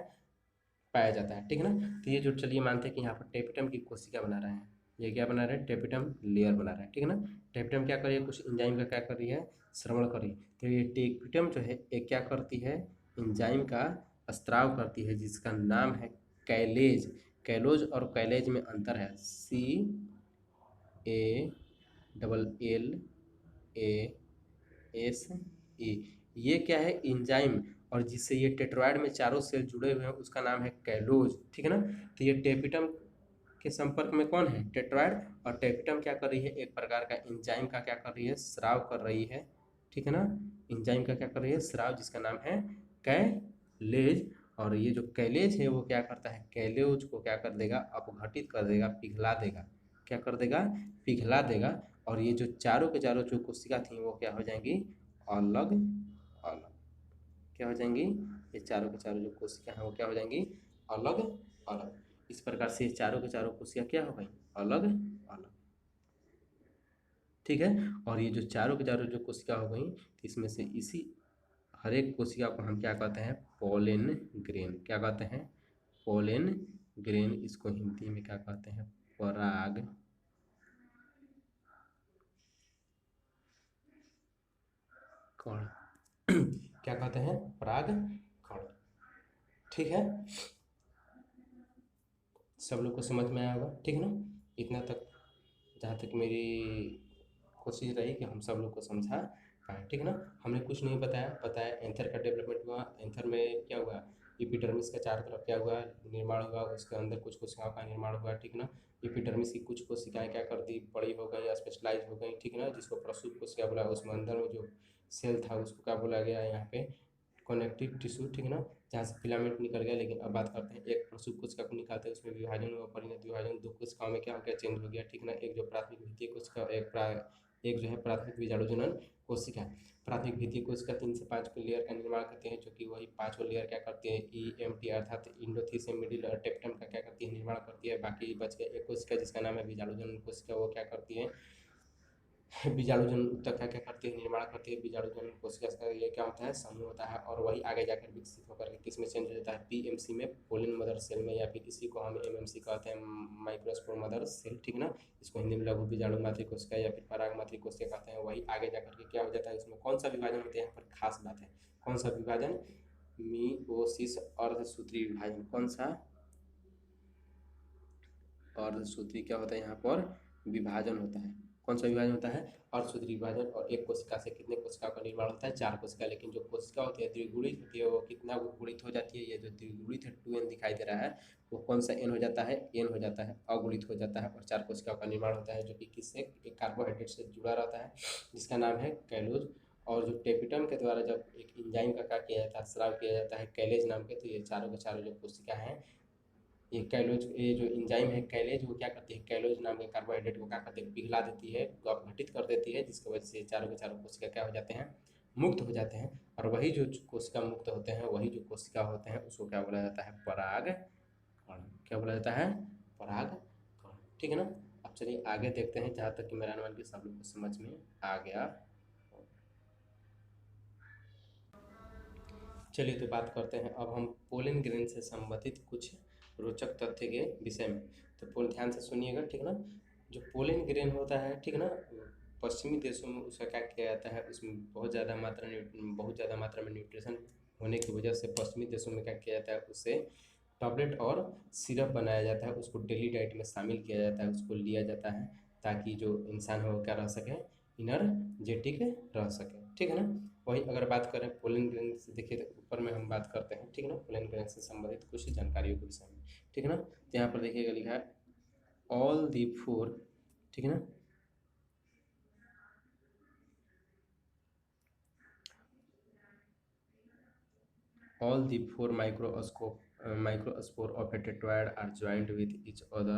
पाया जाता है। ठीक है ना। तो ये जो, चलिए मानते हैं कि यहाँ पर टेपिटम की कोशिका बना रहे हैं, ये क्या बना रहे हैं, टेपिटम लेयर बना रहे हैं। ठीक है ना। टेपिटम क्या कर रही है, कुछ एंजाइम का क्या कर रही है, श्रवण कर रही है। तो ये टेपिटम जो है ये क्या करती है, एंजाइम का स्त्राव करती है, जिसका नाम है कैलेज। कैलोज और कैलेज में अंतर है, CALLASE। ये क्या है, एंजाइम, और जिससे ये टेट्राइड में चारों सेल जुड़े हुए हैं उसका नाम है कैलोज। ठीक है ना। तो ये टेपिटम के संपर्क में कौन है, टेट्राइड, और टेपिटम क्या कर रही है, एक प्रकार का एंजाइम का क्या कर रही है, स्राव कर रही है। ठीक है ना। एंजाइम का क्या कर रही है, स्राव, जिसका नाम है कैलेज। और ये जो कैलेज है वो क्या करता है, कैलोज को क्या कर देगा, अपघटित कर देगा, पिघला देगा। क्या कर देगा, पिघला देगा। और ये जो चारों के चारों जो कोशिका थी वो क्या हो जाएंगी, अलग अलग। क्या हो जाएंगी, ये चारों के चारों जो कोशिका हैं वो क्या हो जाएंगी, अलग अलग। इस प्रकार से ये चारों के चारों कोशिका क्या हो गई, अलग अलग। ठीक है। और ये जो चारों के चारों जो कोशिका हो गई, इसमें से इसी हर एक कोशिका को हम क्या कहते हैं, पोलेन ग्रेन। क्या कहते हैं, पोलेन ग्रेन। इसको हिंदी में क्या कहते हैं, पराग कण। क्या कहते हैं, पराग कण। ठीक है, सब लोग को समझ में आया होगा। ठीक है ना। इतना तक, जहाँ तक मेरी कोशिश रही कि हम सब लोग को समझा पाए। ठीक है ना। हमने कुछ नहीं बताया एंथर का डेवलपमेंट हुआ, एंथर में क्या हुआ, एपिडर्मिस का चारों तरफ क्या हुआ, निर्माण हुआ, उसके अंदर कुछ कोशिकाओं का निर्माण हुआ। ठीक है ना। एपिडर्मिस की कुछ कोशिकाएं क्या कर दी, बड़ी हो गई या स्पेशलाइज हो गई। ठीक है ना। जिसको प्रसूत कोशिका बोला, उसमें अंदर में जो सेल था उसको क्या बोला गया यहाँ पे, कनेक्टिव टिश्यू। ठीक है ना। जहाँ से फिलामेंट निकल गया। लेकिन अब बात करते हैं, एक प्रसूत कोशिका को निकालते हैं, उसमें विभाजन हुआ, परिणत विभाजन, दो कोशिकाओं में क्या हो गया, चेंज हो गया। ठीक है ना। एक जो प्राथमिक द्वितीय कोशिका, एक जो है प्राथमिक बीजाणु जनन कोशिका। प्राथमिक द्वितीय कोशिका 3 से 5 लेयर का निर्माण करते हैं, जो कि वही पांचों लेयर क्या करते हैं, EMT अर्थात इंडोथीसियम मिडिल और टेप्टम का क्या करती है, निर्माण करती है। बाकी बच गया एक कोशिका जिसका नाम है बीजाणु जनन कोशिका, वो क्या करती है, बीजाणुजन ऊतक का क्या करती है, निर्माण करती है। बीजाणुजन कोशिका का ये क्या होता है, समूह होता है, और वही आगे जाकर विकसित होकर के किस में चेंज हो जाता है, PMC में, पोलिन मदर सेल में, या फिर इसी को हम MMC कहते हैं, माइक्रोस्पोर मदर सेल। ठीक ना। इसको हिंदी में लघु बीजाणु मातृ कोशिका या फिर पराग मातृ कोशिका कहते हैं। वही आगे जाकर के क्या हो जाता है, इसमें कौन सा विभाजन होता है, यहाँ पर खास बात है, कौन सा विभाजन, मिओसिस, अर्धसूत्री विभाजन। कौन सा, अर्धसूत्री क्या होता है, यहाँ पर विभाजन होता है। कौन सा विभाजन होता है, अर्धसूत्री विभाजन। और एक कोशिका से कितने कोशिका का निर्माण होता है, 4 कोशिका। लेकिन जो कोशिका होती है द्विगुणित होती है, वो कितना गुणित हो जाती है, ये जो द्विगुणित है 2n दिखाई दे रहा है, वो कौन सा n हो जाता है, n हो जाता है, अगुणित हो जाता है। और 4 कोशिकाओं का निर्माण होता है, जो कि किससे, एक कार्बोहाइड्रेट से जुड़ा रहता है, जिसका नाम है कैलोज। और जो टेपिटम के द्वारा जब एक एंजाइम का क्या किया जाता है, स्राव किया जाता है कैलेज नाम के, तो ये चारों के चारों जो कोशिका हैं, ये कैलोज, ये जो एंजाइम है कैलेज, वो क्या करती है, कैलोज नाम के कार्बोहाइड्रेट को क्या करती है, पिघला देती है, तो अपघटित कर देती है, जिसकी वजह से चारों के चारों कोशिका क्या हो जाते हैं, मुक्त हो जाते हैं। और वही जो कोशिका मुक्त होते हैं, वही जो कोशिका होते हैं, उसको क्या बोला जाता है, पराग कण। क्या बोला जाता है, पराग कण। ठीक है ना। अब चलिए आगे देखते हैं, जहाँ तक कि मेरा अनुमान की सब लोग को समझ में आ गया। चलिए तो बात करते हैं अब हम पोलन ग्रेन से संबंधित कुछ रोचक तथ्य के विषय में। तो पूर्ण ध्यान से सुनिएगा। ठीक ना। जो पोलन ग्रेन होता है, ठीक ना, पश्चिमी देशों में उसका क्या किया जाता है, उसमें बहुत ज़्यादा मात्रा में न्यूट्रिशन होने की वजह से पश्चिमी देशों में क्या किया जाता है, उससे टैबलेट और सिरप बनाया जाता है, उसको डेली डाइट में शामिल किया जाता है, उसको लिया जाता है, ताकि जो इंसान हो वो क्या रह सके, इनर्जेटिक रह सके। ठीक है ना। वही अगर बात करें पोलन ग्रेन से, देखिए तो ऊपर में हम बात करते हैं, ठीक है ना, पोलन ग्रेन से संबंधित कुछ जानकारियों के विषय में। ठीक है ना। तो यहाँ पर देखिएगा लिखा है ऑल दी फोर, ठीक है ना, all the 4 microspore of a tetrad are joined with each other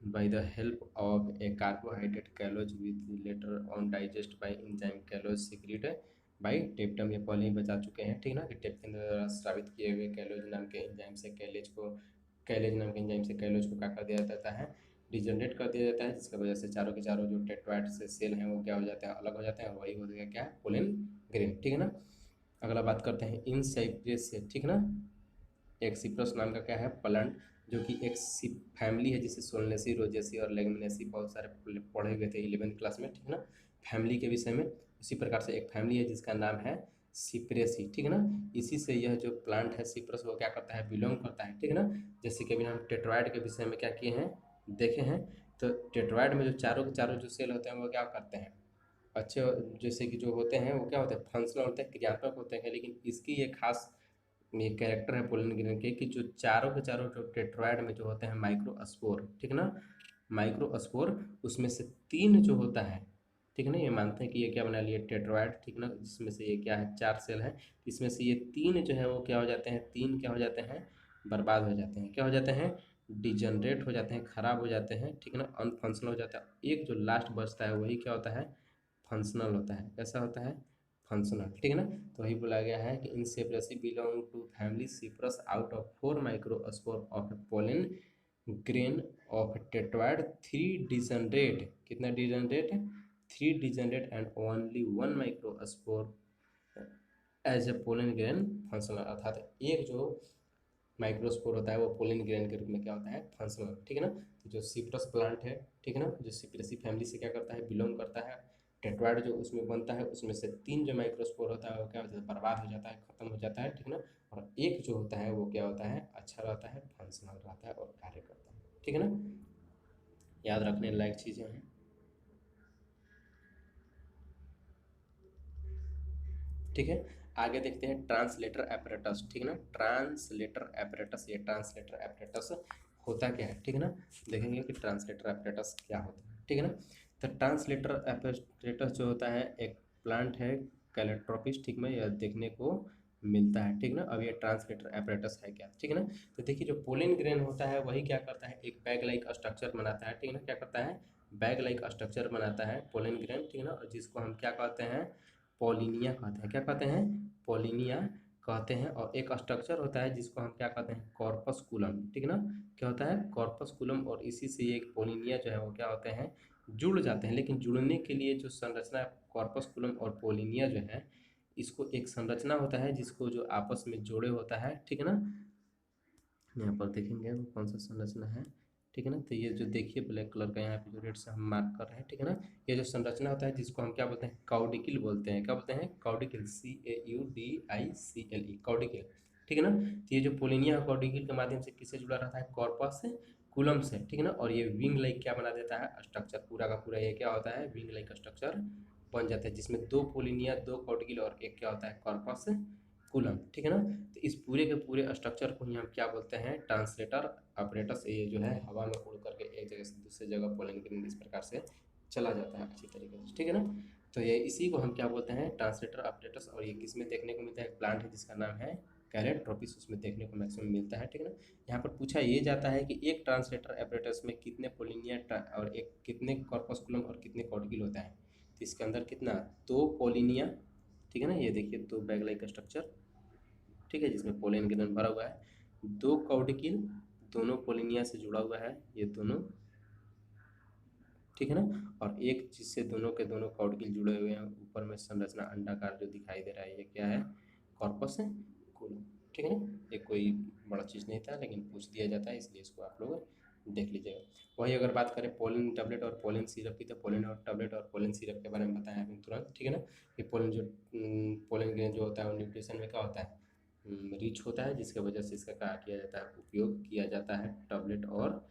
by the help of a carbohydrate callose with later on digest by enzyme callose secrete by टेप्टम। ये पहले ही बता चुके हैं, ठीक ना, कि टेप के अंदर स्रावित किए हुए कैलोज नाम के एंजाइम से कैलेज नाम के एंजाइम से कैलोज को क्या कर दिया जाता है, डिजनरेट कर दिया जाता है, जिसकी वजह से चारों के चारों जो टेट्राइड से सेल हैं वो क्या हो जाते हैं, अलग हो जाते हैं, और वही हो गया क्या, पोलन ग्रेन, ठीक है ना। अगला बात करते हैं इन साइप्रेस से, ठीक ना। एक सिप्रस नाम का क्या है, प्लांट, जो कि एक फैमिली है, जिसे सोलनेसी, रोजेसी और लेगमिनेसी बहुत सारे पढ़े हुए थे 11वीं क्लास में, ठीक है ना, फैमिली के विषय में। उसी प्रकार से एक फैमिली है जिसका नाम है सिप्रेसी, ठीक है ना। इसी से यह जो प्लांट है सिप्रस वो क्या करता है, बिलोंग करता है, ठीक है ना। जैसे कि अभी हम टेट्राइड के विषय में क्या किए हैं, देखे हैं। तो टेट्राइड में जो चारों के चारों जो सेल होते हैं वो क्या करते हैं, अच्छे, जैसे कि जो होते हैं वो क्या होते हैं, फंक्शनल होते हैं, क्रियात्मक होते हैं। लेकिन इसकी ये खास ये कैरेक्टर है पोलन ग्रेन के, कि जो चारों के चारों जो टेट्राइड में जो होते हैं माइक्रोस्पोर, ठीक ना, माइक्रोस्पोर, उसमें से 3 जो होता है, ठीक है ना, ये मानते हैं कि ये क्या बना लिए, टेट्राइड, ठीक ना, जिसमें से ये क्या है, 4 सेल है, इसमें से ये 3 जो है वो क्या हो जाते हैं, 3 क्या हो जाते हैं, बर्बाद हो जाते हैं, क्या हो जाते हैं, डिजनरेट हो जाते हैं, खराब हो जाते हैं, ठीक है ना, अनफंक्शनल हो जाता है। एक जो लास्ट बचता है वही क्या होता है, फंक्शनल होता है। कैसा होता है, फंक्शनल, ठीक है ना। तो वही बोला गया है कि in Cyperaceae belong to family Cyperus out of 4 microspore of a pollen grain of tetrad 3 degenerate, कितना degenerate, 3 degenerate and only 1 microspore as a pollen grain functional, अर्थात एक जो माइक्रोस्पोर होता है वो पोलन ग्रेन के रूप में क्या होता है, फंक्शनल, ठीक है ना। तो जो सिप्रस प्लांट है, ठीक है ना, जो सिप्रेसी फैमिली से क्या करता है, बिलोंग करता है, टेट्राइड जो उसमें बनता है उसमें से 3 जो माइक्रोस्पोर होता है वो क्या होता है, बर्बाद हो जाता है, खत्म हो जाता है, ठीक है ना। और एक जो होता है वो क्या होता है, अच्छा रहता है, फंक्शनल रहता है और कार्य करता है, ठीक है ना। याद रखने लायक चीज़ें हैं, ठीक है। आगे देखते हैं ट्रांसलेटर एपरेटस, ठीक है ना। ट्रांसलेटर एपरेटस, ये ट्रांसलेटर एपरेटस होता क्या है, ठीक है ना, देखेंगे कि ट्रांसलेटर एपरेटस क्या होता है, ठीक है ना। तो ट्रांसलेटर एपरेटस जो होता है एक प्लांट है कैलेट्रोपिस, ठीक है, यह देखने को मिलता है, ठीक ना। अब ये ट्रांसलेटर एपरेटस है क्या, ठीक है ना। तो देखिए जो पोलन ग्रेन होता है वही क्या करता है, एक बैग लाइक स्ट्रक्चर बनाता है, ठीक है ना, क्या करता है, बैग लाइक स्ट्रक्चर बनाता है पोलन ग्रेन, ठीक है ना, और जिसको हम क्या कहते हैं, पॉलिनिया कहते हैं, क्या कहते हैं, पॉलिनिया कहते हैं। और एक स्ट्रक्चर होता है जिसको हम क्या कहते हैं, कॉर्पस्कुलम, ठीक है ना, क्या होता है, कॉर्पस्कुलम, और इसी से एक पोलिनिया जो है वो क्या होते हैं, जुड़ जाते हैं। लेकिन जुड़ने के लिए जो संरचना कॉर्पस्कुलम और पोलिनिया जो है, इसको एक संरचना होता है जिसको जो आपस में जोड़े होता है, ठीक है ना। यहाँ पर देखेंगे वो कौन सा संरचना है, ठीक है ना। तो ये जो देखिए ब्लैक कलर का यहाँ पे जो रेड से हम मार्क कर रहे हैं, ठीक है ना, ये जो संरचना होता है जिसको हम क्या बोलते हैं, काउडिकिल बोलते हैं, क्या बोलते हैं, काउडिकिल, CAUDICLE, काउडिकिल, ठीक है ना। तो ये जो पोलिनिया काउडिकिल के माध्यम से किससे जुड़ा रहता है, कॉर्पस से, कुलम से, ठीक है ना। और ये विंग लाइक क्या बना देता है, स्ट्रक्चर पूरा का पूरा ये क्या होता है, विंग लाइक स्ट्रक्चर बन जाता है, जिसमें 2 पोलिनिया, 2 काउडिकिल और एक क्या होता है, कॉर्पस कूलम, ठीक है ना। तो इस पूरे के पूरे स्ट्रक्चर को ही हम क्या बोलते हैं, ट्रांसलेटर ऑपरेटस। ये जो है हवा में उड़ करके एक जगह से दूसरी जगह पोलन ग्रेन इस प्रकार से चला जाता है अच्छी तरीके से, ठीक है ना। तो ये इसी को हम क्या बोलते हैं, ट्रांसलेटर ऑपरेटस। और ये किस में देखने को मिलता है, एक प्लांट है जिसका नाम है कैलेट्रोपिस, उसमें देखने को मैक्सिमम मिलता है, ठीक है ना। यहाँ पर पूछा ये जाता है कि एक ट्रांसलेटर ऑपरेटस में कितने पोलिनिया और एक कितने कॉर्पस्कुलम और कितने कॉर्डिकल होता है। तो इसके अंदर कितना, 2 पोलिनिया, ठीक है ना, ये देखिए 2 बैग लाइक स्ट्रक्चर, ठीक है, जिसमें पोलन ग्रेन भरा हुआ है, 2 कॉर्डिकिल, दोनों पोलिनिया से जुड़ा हुआ है, ये दोनों, ठीक है ना। और एक जिससे दोनों के दोनों कॉर्डिकिल जुड़े हुए हैं, ऊपर में संरचना अंडाकार जो दिखाई दे रहा है, ये क्या है, कॉर्पस है कूलम, ठीक है ना। ये कोई बड़ा चीज़ नहीं था लेकिन पूछ दिया जाता है, इसलिए इसको आप लोग देख लीजिएगा। वही अगर बात करें पोलन टैबलेट और पोलन सिरप की, तो पोलन और टैबलेट और पोलन सिरप के बारे में बताया अभी तुरंत, ठीक है ना। ये पोलन जो पोलन ग्रेन जो होता है वो न्यूट्रिशन में क्या होता है, रिच होता है, जिसकी वजह से इसका क्या किया जाता है, उपयोग किया जाता है टैबलेट और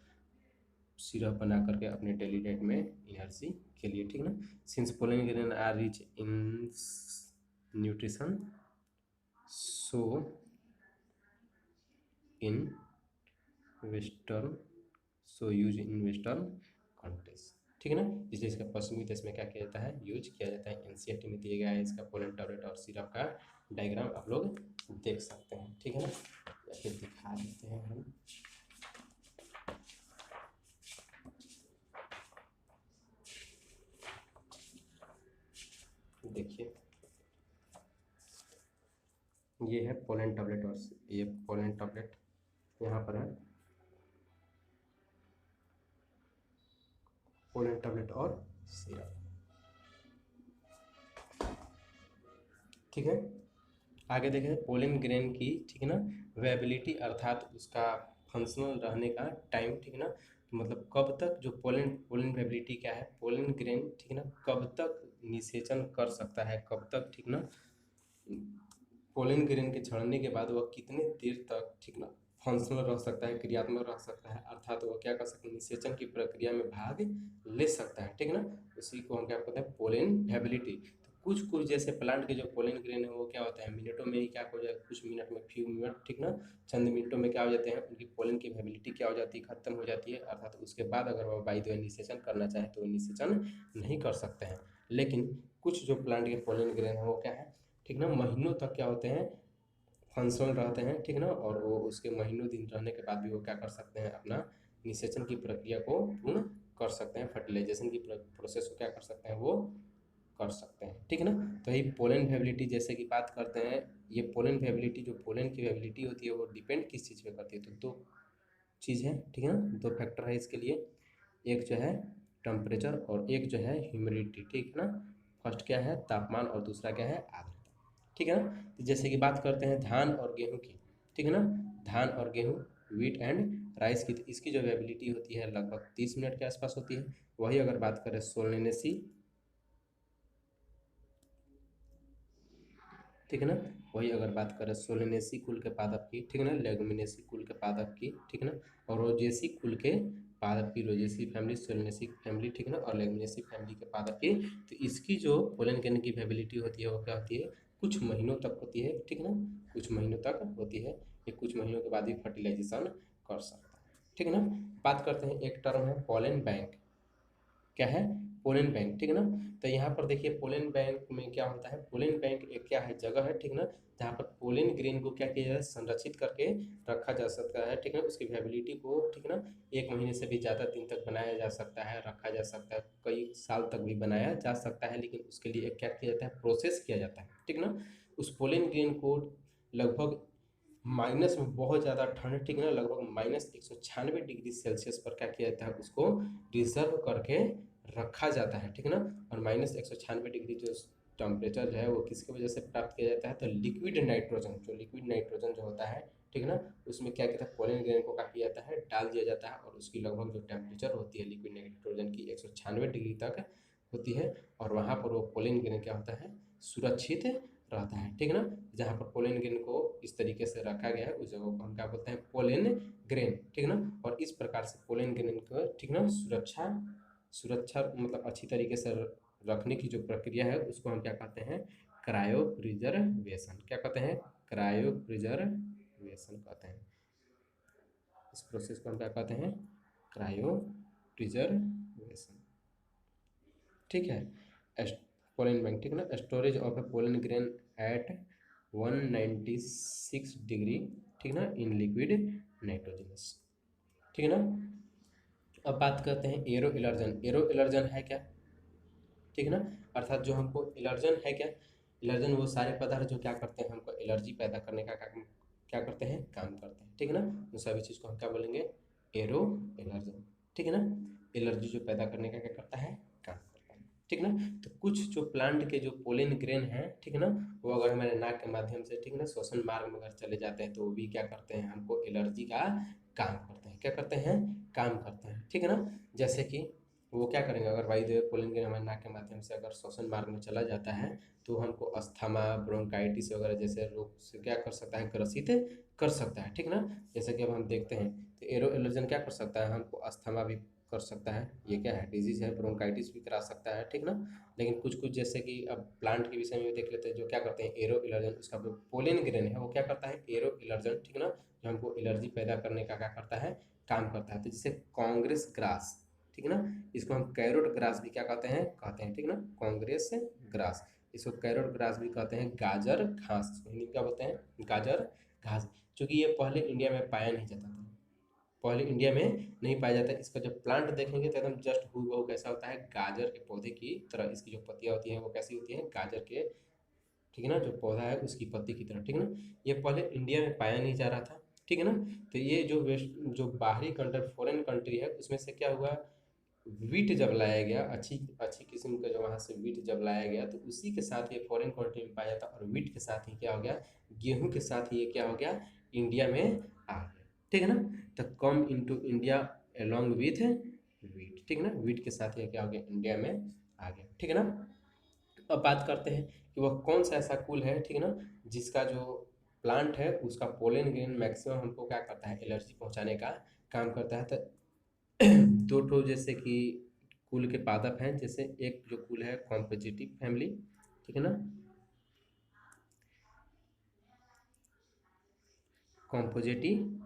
सिरप बना करके अपने डेली डाइट में एनर्जी के लिए, ठीक ना। Since pollen grain are rich in nutrition, so in western, so use in western countries, ठीक है ना। इसलिए इसका पश्चिमी देश में क्या किया जाता है, यूज किया जाता है। एनसीईआरटी में दिया गया है इसका पोलन टैबलेट और सिरप का डायग्राम आप लोग देख सकते हैं, ठीक है ना। या फिर दिखा देते हैं हम, पोलन टैबलेट और ये पोलन टैबलेट यहाँ पर है, पोलन टैबलेट और सिरप। ठीक है, आगे देखें पोलन ग्रेन की, ठीक है ना, वेबिलिटी अर्थात उसका फंक्शनल रहने का टाइम, ठीक है ना, मतलब कब तक जो पोलन पोलन वेबिलिटी क्या है, पोलन ग्रेन, ठीक है ना, कब तक निषेचन कर सकता है, कब तक, ठीक ना, पोलन ग्रेन के झड़ने के बाद वह कितने देर तक, ठीक ना, फंक्शनल रह सकता है, क्रियात्मक रह सकता है, अर्थात वह क्या कर सकता है, निषेचन की प्रक्रिया में भाग ले सकता है, ठीक ना, उसी को हम क्या कहते हैं, पोलन वेबिलिटी। कुछ कुछ जैसे प्लांट के जो पोलन ग्रेन है वो क्या होता है, मिनटों में ही क्या हो जाए, कुछ मिनट में, फ्यू मिनट, ठीक ना, चंद मिनटों में क्या हो जाते हैं, उनकी पोलन की वेबिलिटी क्या हो जाती है, खत्म हो जाती है, अर्थात उसके बाद अगर वह बाई द वे निषेचन करना चाहे तो वो निषेचन नहीं कर सकते हैं। लेकिन कुछ जो प्लांट के पोलन ग्रेन है वो क्या है, ठीक ना, महीनों तक क्या होते हैं, फंक्शनल रहते हैं, ठीक ना, और वो उसके महीनों दिन रहने के बाद भी वो क्या कर सकते हैं, अपना निषेचन की प्रक्रिया को पूर्ण कर सकते हैं, फर्टिलाइजेशन की प्रोसेस को क्या कर सकते हैं, वो कर सकते हैं, ठीक है ना। तो यही पोलन वेबिलिटी जैसे कि बात करते हैं, ये पोलन वेबिलिटी, जो पोलन की वेबिलिटी होती है वो डिपेंड किस चीज़ पे करती है, तो दो चीज़ है, ठीक है ना, दो फैक्टर है इसके लिए, एक जो है टेम्परेचर और एक जो है ह्यूमिडिटी, ठीक है ना। फर्स्ट क्या है, तापमान, और दूसरा क्या है, आर्द्रता, ठीक है ना। तो जैसे कि बात करते हैं धान और गेहूँ की, ठीक है ना, धान और गेहूँ, व्हीट एंड राइस की, तो इसकी जो वेबिलिटी होती है लगभग 30 मिनट के आसपास होती है। वही अगर बात करें सोलेनेसी, ठीक है ना, वही अगर बात करें सोलेनेसी कुल के पादप की, ठीक है ना, लेगुमिनेसी कुल के पादप की, ठीक है ना, और रोजेसी कुल के पादप की, रोजेसी फैमिली, सोलेनेसी फैमिली, ठीक है ना, और लेगुमिनेसी फैमिली के पादप की, तो इसकी जो पोलन ग्रेन की वेबिलिटी होती है वो क्या होती है, कुछ महीनों तक होती है, ठीक है ना, कुछ महीनों तक होती है, ये कुछ महीनों के बाद ही फर्टिलाइजेशन कर सकता है, ठीक है ना। बात करते हैं, एक टर्म है पोलन बैंक, क्या है, पोलन बैंक, ठीक है ना। तो यहाँ पर देखिए पोलन बैंक में क्या होता है, पोलन बैंक एक क्या है, जगह है, ठीक ना, जहाँ पर पोलन ग्रेन को क्या किया जाए, संरक्षित करके रखा जा सकता है, ठीक है, उसकी वेबिलिटी को, ठीक ना, 1 महीने से भी ज़्यादा दिन तक बनाया जा सकता है, रखा जा सकता है, कई साल तक भी बनाया जा सकता है, लेकिन उसके लिए क्या किया जाता है, प्रोसेस किया जाता है, ठीक ना। उस पोलन ग्रेन को लगभग माइनस में बहुत ज़्यादा ठंड, ठीक है ना, लगभग -196 डिग्री सेल्सियस पर क्या किया जाता है, उसको रिजर्व करके रखा जाता है, ठीक है ना। और -196 डिग्री जो टेम्परेचर जो है वो किसकी वजह से प्राप्त किया जाता है, तो लिक्विड नाइट्रोजन, जो लिक्विड नाइट्रोजन जो होता है, ठीक है ना, उसमें क्या कहता है, पोलन ग्रेन को क्या किया जाता है, डाल दिया जाता है, और उसकी लगभग जो टेम्परेचर होती है लिक्विड नाइट्रोजन की 196 डिग्री तक होती है, और वहाँ पर वो पोलन ग्रेन क्या होता है, सुरक्षित रहता है, ठीक है ना। जहाँ पर पोलन ग्रेन को इस तरीके से रखा गया है उस जगह को हम क्या बोलते हैं, पोलन ग्रेन, ठीक है ना। और इस प्रकार से पोलन ग्रेन को, ठीक ना, सुरक्षा सुरक्षा मतलब अच्छी तरीके से रखने की जो प्रक्रिया है उसको हम क्या कहते हैं, क्रायो प्रिजर्वेशन, क्या कहते हैं, क्रायो प्रिजर्वेशन कहते हैं, इस प्रोसेस को हम क्या कहते हैं, क्रायो प्रिजर्वेशन, ठीक है। पोलन बैंक, ठीक है ना, storage of a pollen grain at 196 degree, ठीक ना, इन लिक्विड नाइट्रोजनस, ठीक है ना। अब बात करते हैं एरो एलर्जन, एरो एलर्जन है क्या, ठीक है ना, अर्थात जो हमको एलर्जन है क्या, एलर्जन वो सारे पदार्थ जो क्या करते हैं, हमको एलर्जी पैदा करने का क्या करते हैं, काम करते हैं, ठीक है ना, उन सभी चीज़ को हम क्या बोलेंगे, एरो एलर्जन, ठीक है ना, एलर्जी जो पैदा करने का क्या करता है, काम करता है, ठीक है ना। तो कुछ जो प्लांट के जो पोलन ग्रेन है, ठीक है ना, वो अगर हमारे नाक के माध्यम से, ठीक है ना, श्वसन मार्ग में अगर चले जाते हैं तो वो भी क्या करते हैं, हमको एलर्जी का काम करते हैं, क्या करते हैं, काम करते हैं, ठीक है ना। जैसे कि वो क्या करेंगे, अगर वायु देव पोलन ग्रेन हमारे नाक के माध्यम से अगर श्वसन मार्ग में चला जाता है तो हमको अस्थमा, ब्रोंकाइटिस वगैरह जैसे रोग से क्या कर सकता है, ग्रसित कर सकता है, ठीक ना। जैसे कि अब हम देखते हैं तो एरो एलर्जन क्या कर सकता है, हमको अस्थमा भी कर सकता है, ये क्या है, डिजीज है, ब्रोंकाइटिस भी करा सकता है, ठीक ना। लेकिन कुछ कुछ जैसे कि अब प्लांट के विषय में देख लेते हैं जो क्या करते हैं, एरो एलर्जन, उसका जो पोलन ग्रेन है वो क्या करता है, एरो एलर्जन, ठीक ना, जो हमको एलर्जी पैदा करने का क्या करता है, काम करता है। तो जैसे कांग्रेस ग्रास, ठीक है ना, इसको हम कैरोट ग्रास भी क्या कहते हैं, ठीक है ना, कांग्रेस ग्रास, इसको कैरोट ग्रास भी कहते हैं, गाजर घास, इसको हिंदी में क्या बोलते हैं, गाजर घास, क्योंकि ये पहले इंडिया में पाया नहीं जाता था, पहले इंडिया में नहीं पाया जाता। इसका जब प्लांट देखेंगे तो एकदम जस्ट हूबहू कैसा होता है, गाजर के पौधे की तरह इसकी जो पत्तियां होती हैं वो कैसी होती हैं, गाजर के ठीक है ना, जो पौधा है उसकी पत्ती की तरह, ठीक है ना। ये पहले इंडिया में पाया नहीं जा रहा था, ठीक है ना। तो ये जो वेस्ट जो बाहरी कंट्री फॉरेन कंट्री है उसमें से क्या हुआ, वीट जब लाया गया, अच्छी अच्छी किस्म का जो वहाँ से वीट जब लाया गया तो उसी के साथ ये फॉरेन कंट्री में पाया जाता, और वीट के साथ ही क्या हो गया, गेहूं के साथ ये क्या हो गया, इंडिया में आ गया, ठीक है ना। तो come into India along with wheat, ठीक है ना, वीट के साथ ये क्या हो गया, इंडिया में आ गया, ठीक है ना। अब बात करते हैं कि वह कौन सा ऐसा कुल है, ठीक है ना, जिसका जो प्लांट है उसका पोलन ग्रेन मैक्सिमम हमको क्या करता है, एलर्जी पहुंचाने का काम करता है। तो दो ठो जैसे कि कुल के पादप हैं, जैसे एक जो कुल है कॉम्पोजिटिव फैमिली, ठीक है ना, कॉम्पोजिटिव,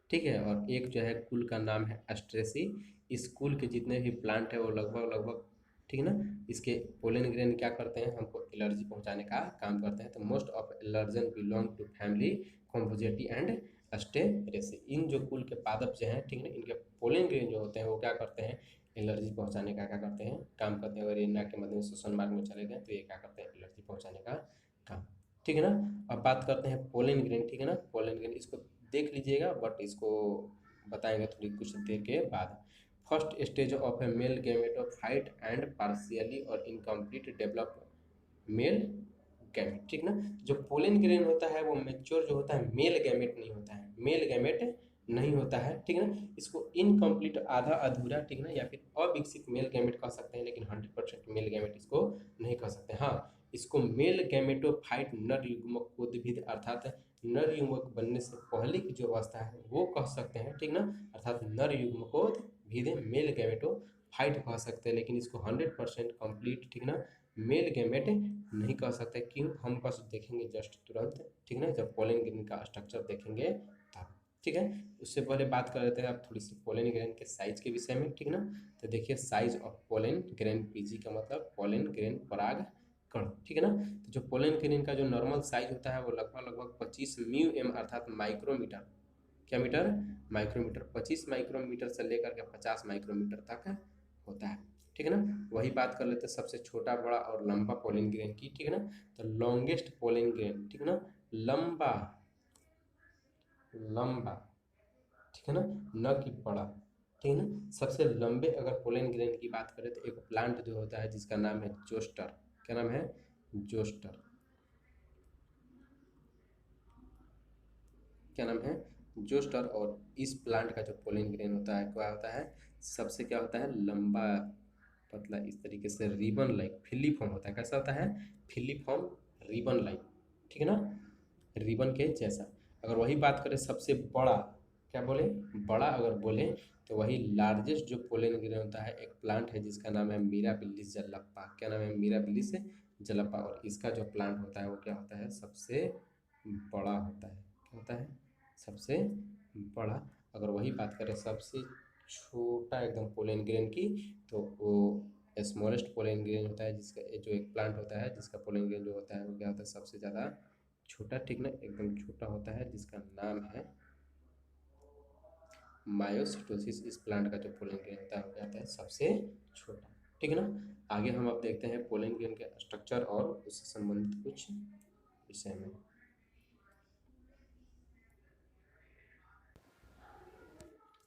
ठीक है, और एक जो है कुल का नाम है एस्ट्रेसी। इस कुल के जितने भी प्लांट है वो लगभग लगभग, ठीक है ना, इसके पोलन ग्रेन क्या करते हैं, हमको एलर्जी पहुंचाने का काम करते हैं। तो most of allergen belong to family Compositae and Asteraceae. इन जो कुल के पादप जो हैं, ठीक है ना, इनके पोलन ग्रेन जो होते हैं वो क्या करते हैं, एलर्जी पहुंचाने का क्या करते हैं, काम करते हैं। अगर ये नाक के मध्य में श्वसन मार्ग में चले गए तो ये क्या करते हैं, एलर्जी पहुंचाने का काम, ठीक है ना। अब बात करते हैं पोलन ग्रेन, ठीक है ना, पोलन ग्रेन इसको देख लीजिएगा, बट इसको बताएंगे थोड़ी कुछ देर के बाद। First stage of A male gametophyte and partially और इनकम्प्लीट डेवलप मेल गैमेट, ठीक ना। जो पोलन ग्रेन होता है वो मेच्योर जो होता है मेल गैमेट नहीं होता है, मेल गैमेट नहीं होता है, ठीक है ना। इसको इनकम्प्लीट आधा अधूरा, ठीक है ना, या फिर अविकसित मेल गैमेट कह सकते हैं, लेकिन 100% मेल गैमेट इसको नहीं कह सकते। हाँ, इसको मेल गैमेटोफाइट नर युग्मकोद्भिद अर्थात नर युग्मक बनने से पहले की जो अवस्था है वो कह सकते हैं, ठीक ना, अर्थात नर युग्मकोद्भिद मेल गैमेटोफाइट कह सकते हैं, लेकिन इसको 100% कंप्लीट, ठीक ना, मेल गैमेट नहीं कह सकते। क्यों, हम बस देखेंगे जस्ट तुरंत, ठीक ना, जब पोलन ग्रेन का स्ट्रक्चर देखेंगे तब, ठीक है। उससे पहले बात कर लेते हैं आप थोड़ी सी पोलन ग्रेन के साइज के विषय में, ठीक ना। तो देखिए size of pollen grain, PG का मतलब पोलन ग्रेन पराग कण, ठीक है ना। तो जो पोलन ग्रेन का जो नॉर्मल साइज होता है वो लगभग लगभग 25 म्यू एम अर्थात माइक्रोमीटर, क्या मीटर, माइक्रोमीटर, 25 माइक्रोमीटर से लेकर के 50 माइक्रोमीटर तक होता है, ठीक है ना। वही बात कर लेते हैं सबसे छोटा, बड़ा और लंबा पोलन ग्रेन की, ठीक है ना। तो लॉन्गेस्ट पोलन ग्रेन, ठीक है ना, लंबा, लंबा, ठीक है ना, न कि बड़ा, ठीक है ना। सबसे लंबे अगर पोलन ग्रेन की बात करें तो एक प्लांट जो होता है जिसका नाम है जोस्टर, क्या नाम है, जोस्टर, क्या नाम है, जोस्टर। और इस प्लांट का जो पोलन ग्रेन होता है क्या होता है, सबसे क्या होता है, लंबा, पतला, इस तरीके से रिबन लाइक फिलीफॉर्म होता है। कैसा होता है, फिलीफॉर्म, रिबन लाइक, ठीक है ना, रिबन के जैसा। अगर वही बात करें सबसे बड़ा, क्या बोले, बड़ा अगर बोले तो वही लार्जेस्ट जो पोलन ग्रेन होता है, एक प्लांट है जिसका नाम है मिराबिलिस जलप्पा, क्या नाम है, मिराबिलिस जलप्पा। और इसका जो प्लांट होता है वो क्या होता है, सबसे बड़ा होता है, क्या होता है, सबसे बड़ा। अगर वही बात करें सबसे छोटा एकदम पोलन ग्रेन की, तो वो स्मॉलेस्ट पोलन ग्रेन होता है, जिसका जो एक प्लांट होता है जिसका पोलन ग्रेन जो होता है वो क्या होता है, सबसे ज़्यादा छोटा, ठीक ना, एकदम छोटा होता है, जिसका नाम है मायोसिटोसिस। इस प्लांट का जो पोलन ग्रेन होता है वो क्या होता है, सबसे छोटा, ठीक है ना। आगे हम अब देखते हैं पोलन ग्रेन के स्ट्रक्चर और उससे संबंधित कुछ विषय में।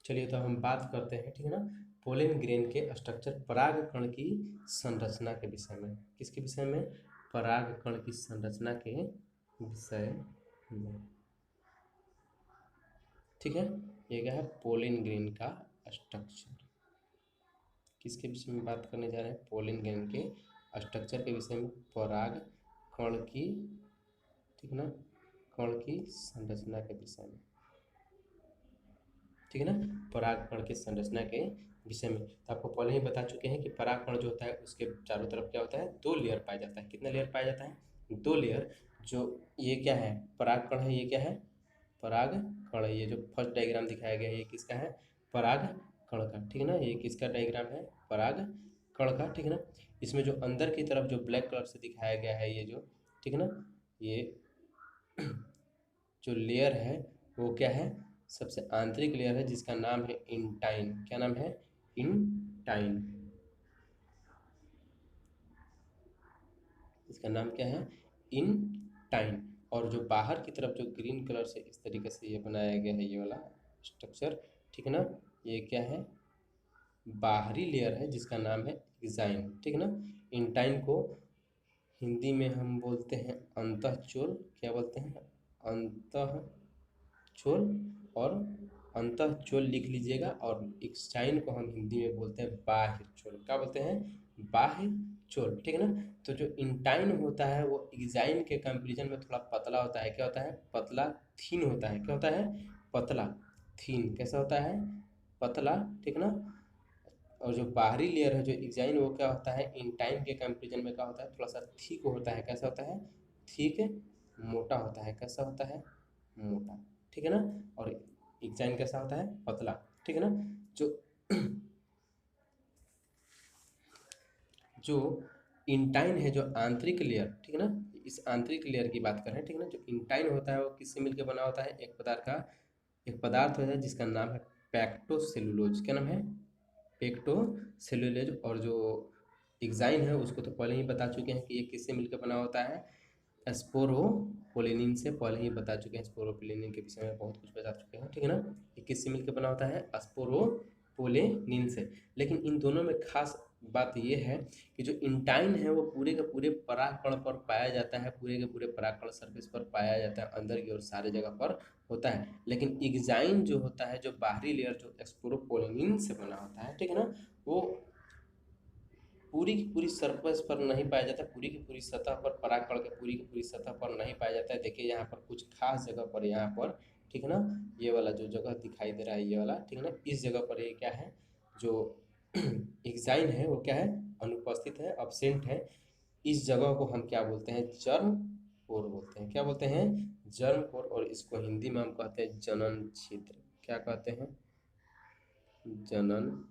चलिए तो हम बात करते हैं, ठीक है ना, पोलन ग्रेन के स्ट्रक्चर, परागकण की संरचना के विषय में। किसके विषय में, परागकण की संरचना के विषय में, ठीक है। ये क्या है, पोलन ग्रेन का स्ट्रक्चर, किसके विषय में बात करने जा रहे हैं, पोलन ग्रेन के स्ट्रक्चर के विषय में, परागकण की, ठीक ना, कण की संरचना के विषय में, ठीक है ना, परागकण की संरचना के विषय में। तो आपको पहले ही बता चुके हैं कि परागकण जो होता है उसके चारों तरफ क्या होता है, दो लेयर पाया जाता है। कितना लेयर पाया जाता है, दो लेयर। जो ये क्या है, परागकण है, ये क्या है, परागकण है। ये जो फर्स्ट डायग्राम दिखाया गया है ये किसका है, परागकण का, ठीक है ना। ये किसका डायग्राम है, परागकण का, ठीक है ना। इसमें जो अंदर की तरफ जो ब्लैक कलर से दिखाया गया है ये जो, ठीक है ना, ये जो लेयर है वो क्या है, सबसे आंतरिक लेयर है जिसका नाम है इंटाइन, क्या नाम है, इंटाइन। इसका नाम क्या है, इंटाइन। और जो बाहर की तरफ जो ग्रीन कलर से इस तरीके से ये बनाया गया है ये वाला स्ट्रक्चर, ठीक है ना, ये क्या है, बाहरी लेयर है जिसका नाम है एक्साइन, ठीक है ना। इंटाइन को हिंदी में हम बोलते हैं अंतःचोल, क्या बोलते हैं, अंतःचोल। और अंतःचोल लिख लीजिएगा, और एक्साइन को हम हिंदी में बोलते हैं बाह्य चोल, क्या बोलते हैं, बाह्य चोल, ठीक है ना। तो जो इंटाइन होता है वो एक्साइन के कंपेरिजन में थोड़ा पतला होता है, क्या होता है, पतला, थीन होता है, क्या होता है, पतला, थीन, कैसा होता है, पतला, ठीक है ना। और जो बाहरी लेयर है जो एक्साइन, वो क्या होता है, इंटाइन के कंपेरिजन में क्या होता है, थोड़ा सा थिक होता है, कैसा होता है, थिक, मोटा होता है, कैसा होता है, मोटा, ठीक है ना। और एक्साइन कैसा होता है, पतला, ठीक है ना। जो जो इंटाइन है, जो आंतरिक लेयर, ठीक है ना, इस आंतरिक लेयर की बात कर रहे हैं, ठीक है ना। जो इंटाइन होता है वो किससे मिलकर बना होता है, एक पदार्थ होता है जिसका नाम है पैक्टोसेलुलोज, क्या नाम है, पेक्टोसेलुलोज। और जो एक्साइन है उसको तो पहले ही बता चुके हैं कि ये किससे मिलकर बना होता है, स्पोरोपोलिनिन से, पहले ही बता चुके हैं, स्पोरोपोलिनिन के विषय में बहुत कुछ बता चुके हैं, ठीक है ना। ये किससे मिलकर बना होता है, स्पोरोपोलिनिन से। लेकिन इन दोनों में खास बात यह है कि जो इंटाइन है वो पूरे के पूरे परागकण पर पाया जाता है, पूरे के पूरे परागकण सरफेस पर पाया जाता है, अंदर की ओर सारे जगह पर होता है। लेकिन एक्साइन जो होता है, जो बाहरी लेयर जो स्पोरोपोलिनिन से बना होता है, ठीक है ना, वो पूरी की पूरी सरफेस पर नहीं पाया जाता, पूरी की पूरी सतह पर, परागकण के पूरी की पूरी सतह पर नहीं पाया जाता है। देखिए यहाँ पर कुछ खास जगह पर, यहाँ पर, ठीक है ना, ये वाला जो जगह दिखाई दे रहा है ये वाला, ठीक है ना, इस जगह पर ये क्या है, जो एक्साइन है वो क्या है, अनुपस्थित है, अब्सेंट है। इस जगह को हम क्या बोलते हैं, जर्म पोर बोलते हैं, क्या बोलते हैं, जर्म पोर। और इसको हिंदी में हम कहते हैं जनन छिद्र, क्या कहते हैं, जनन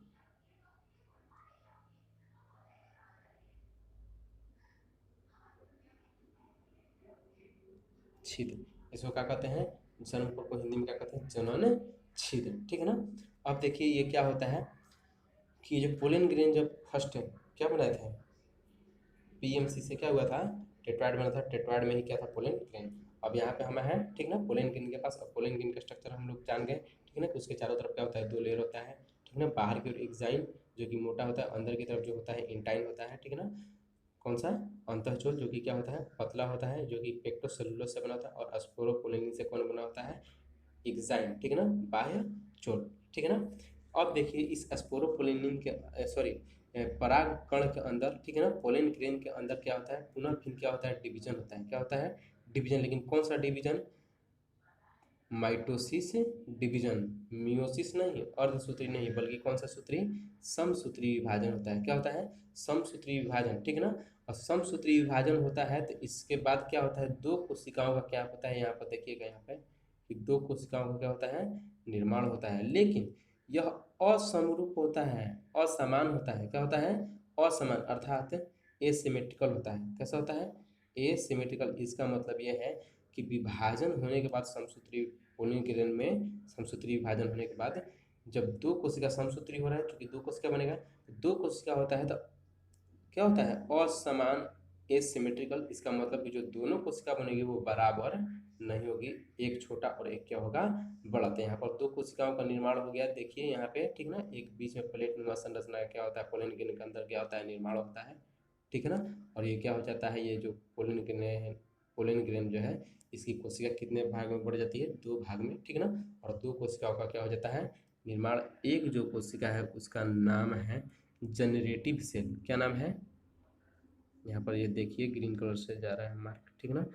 छिद्र, इसको क्या कहते हैं, जन्म पोर को हिंदी में क्या कहते हैं, जनन छिद्र, ठीक है ना। अब देखिए ये क्या होता है कि जो पोलन ग्रेन जब फर्स्ट क्या बनाए थे, पीएमसी से क्या हुआ था, टेट्राइड बना था, टेट्राइड में ही क्या था, पोलन ग्रेन। अब यहाँ पे हमें है, ठीक ना, पोलन ग्रेन के पास, अब पोलन ग्रेन का स्ट्रक्चर हम लोग जान गए, ठीक है ना। उसके चारों तरफ क्या होता है, दो लेयर होता है, ठीक ना, बाहर की ओर एक्साइन जो कि मोटा होता है, अंदर की तरफ जो होता है इंटाइन होता है, ठीक है ना। कौन सा, अंतःचोल जो कि क्या होता है, पतला होता है, जो कि पेक्टोसेलुलोज से बना होता है, और स्पोरोपोलिनिन से कौन बना होता है, एक्साइन, ठीक है ना, बाह्य चोल, ठीक है ना। अब देखिए इस स्पोरोपोलिनिन के सॉरी पराग कण के अंदर, ठीक है ना, पोलन ग्रेन के अंदर क्या होता है, पुनः फिर क्या होता है, डिवीजन होता है, क्या होता है, डिवीजन। लेकिन कौन सा डिवीजन, माइटोसिस डिवीजन, मियोसिस नहीं, अर्धसूत्री नहीं, बल्कि कौन सा सूत्री, समसूत्री विभाजन होता है, क्या होता है, समसूत्री विभाजन, ठीक है ना। और समसूत्री विभाजन होता है तो इसके बाद क्या होता है, दो कोशिकाओं का क्या होता है, यहाँ पर देखिएगा, यहाँ पे कि दो कोशिकाओं का क्या होता है, निर्माण होता है। लेकिन यह असमरूप होता है, असमान होता है, क्या होता है, असमान, अर्थात एसिमेट्रिकल होता है, कैसा होता है, एसिमेट्रिकल। इसका मतलब यह है कि विभाजन होने के बाद, समसूत्री पोलन ग्रेन में समसूत्री विभाजन होने के बाद जब दो कोशिका समसूत्री हो रहा है, क्योंकि दो कोशिका बनेगा, तो दो कोशिका होता है तो क्या होता है, असमान, एसिमेट्रिकल। इसका मतलब कि जो दोनों कोशिका बनेगी वो बराबर नहीं होगी, एक छोटा और एक क्या होगा, बड़ा। तो यहाँ पर दो कोशिकाओं का निर्माण हो गया, देखिए यहाँ पे, ठीक ना, एक बीच में प्लेट नुमा संरचना क्या होता है, पोलन ग्रेन के अंदर क्या होता है, निर्माण होता है, ठीक है ना। और ये क्या हो जाता है, ये जो पोलन ग्रेन जो है, इसकी कोशिका कितने भाग में बढ़ जाती है, दो भाग में, ठीक है ना। और दो कोशिकाओं का क्या हो जाता है, निर्माण। एक जो कोशिका है उसका नाम है जनरेटिव सेल, क्या नाम है, यहाँ पर ये देखिए ग्रीन कलर से जा रहा है मार्क, ठीक है ना,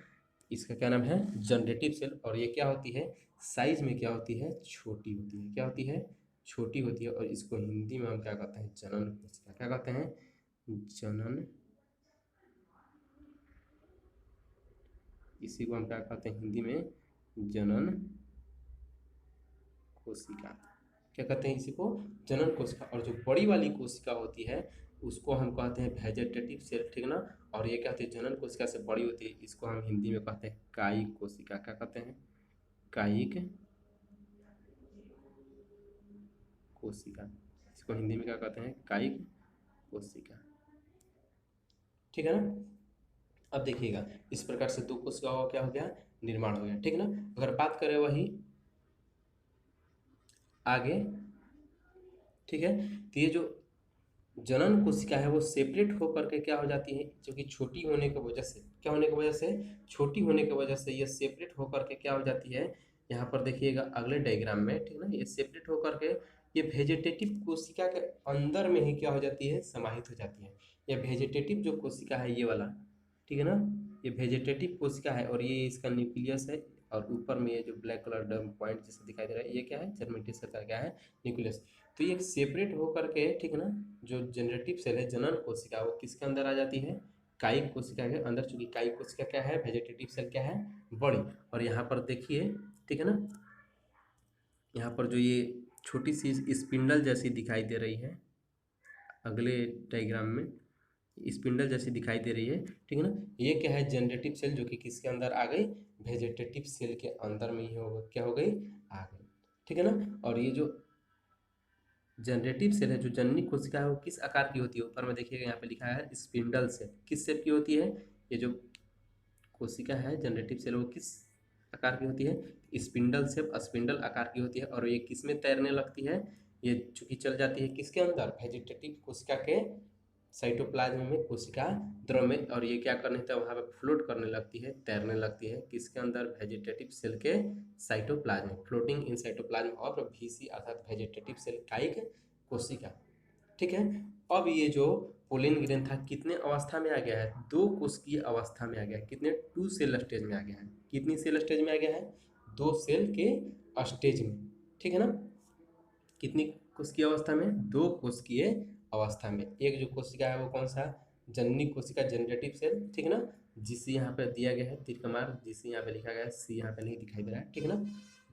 इसका क्या नाम है, जनरेटिव सेल। और ये क्या होती है, साइज में क्या होती है, छोटी होती है, क्या होती है, छोटी होती है। और इसको हिंदी में हम क्या कहते हैं, जनन कोशिका, क्या कहते हैं, जनन, इसी को हम क्या कहते हैं हिंदी में, जनन कोशिका, क्या कहते हैं इसी को, जनन कोशिका। और जो बड़ी वाली कोशिका होती है उसको हम कहते हैं वेजिटेटिव सेल, ठीक ना। और ये क्या होती है, जनन कोशिका से बड़ी होती है, इसको हम हिंदी में कहते हैं कायिक कोशिका, क्या कहते हैं, कायिक कोशिका। इसको हिंदी में क्या कहते हैं, कायिक कोशिका, ठीक है ना। अब देखिएगा इस प्रकार से दो कोशिका का क्या हो गया, निर्माण हो गया, ठीक है ना। अगर बात करें वही आगे, ठीक है, तो ये जो जनन कोशिका है वो सेपरेट होकर के क्या हो जाती है, जो कि छोटी होने की वजह से, क्या होने की वजह से, छोटी होने की वजह से ये सेपरेट होकर के क्या हो जाती है, यहाँ पर देखिएगा अगले डायग्राम में, ठीक है ना, ये सेपरेट होकर के ये वेजिटेटिव कोशिका के अंदर में ही क्या हो जाती है, समाहित हो जाती है। ये वेजिटेटिव जो कोशिका है ये वाला, ठीक है ना, ये वेजिटेटिव कोशिका है और ये इसका न्यूक्लियस है, और ऊपर में ये जो ब्लैक कलर पॉइंट जैसे दिखाई दे रहा है ये क्या है, जर्मेटिस का क्या है, न्यूक्लियस। तो ये सेपरेट होकर के, ठीक है ना, जो जनरेटिव सेल है, जनन कोशिका, वो किसके अंदर आ जाती है, कायिक कोशिका के अंदर। चूंकि कायिक कोशिका क्या है, वेजिटेटिव सेल क्या है, बड़ी। और यहाँ पर देखिए, ठीक है ना, यहाँ पर जो ये छोटी सी स्पिंडल जैसी दिखाई दे रही है अगले डायग्राम में, स्पिंडल जैसी दिखाई दे रही है, ठीक है ना, ये क्या है, जनरेटिव सेल, जो कि किसके अंदर आ गई, वेजिटेटिव सेल के अंदर में ही होगा, क्या हो गई, आ गई, ठीक है ना। और ये जो जनरेटिव सेल है, जो जननी कोशिका है, वो किस आकार की होती है, ऊपर में देखिएगा यहाँ पे लिखा है स्पिंडल सेल, किस शेप की होती है, ये जो कोशिका है जनरेटिव सेल वो किस आकार की होती है, स्पिंडल शेप, स्पिंडल आकार की होती है। और ये किस में तैरने लगती है, ये चूंकि चल जाती है किसके अंदर, वेजिटेटिव कोशिका के साइटोप्लाज्म में, कोशिका द्रव में, और ये क्या करने लगता है, वहाँ पे फ्लोट करने लगती है, तैरने लगती है, किसके अंदर, वेजिटेटिव सेल के cytoplasm, floating in cytoplasm of VC अर्थात वेजिटेटिव सेल कायिक कोशिका, ठीक है। अब ये जो पोलिन ग्रेन था कितने अवस्था में आ गया है, दो कोशिकीय अवस्था में आ गया है, कितने, 2 सेल स्टेज में आ गया है, कितनी सेल स्टेज में आ गया है, 2 सेल के स्टेज में, ठीक है ना। कितनी कोशिकीय अवस्था में, 2 कोशिकीय अवस्था में। एक जो कोशिका है वो कौन सा, जननी कोशिका, जनरेटिव सेल, ठीक है ना, जिसे यहाँ पे दिया गया है तीर का मार्ग, जिसे यहाँ पे लिखा गया है, सी यहाँ पे नहीं दिखाई दे रहा है, ठीक है ना,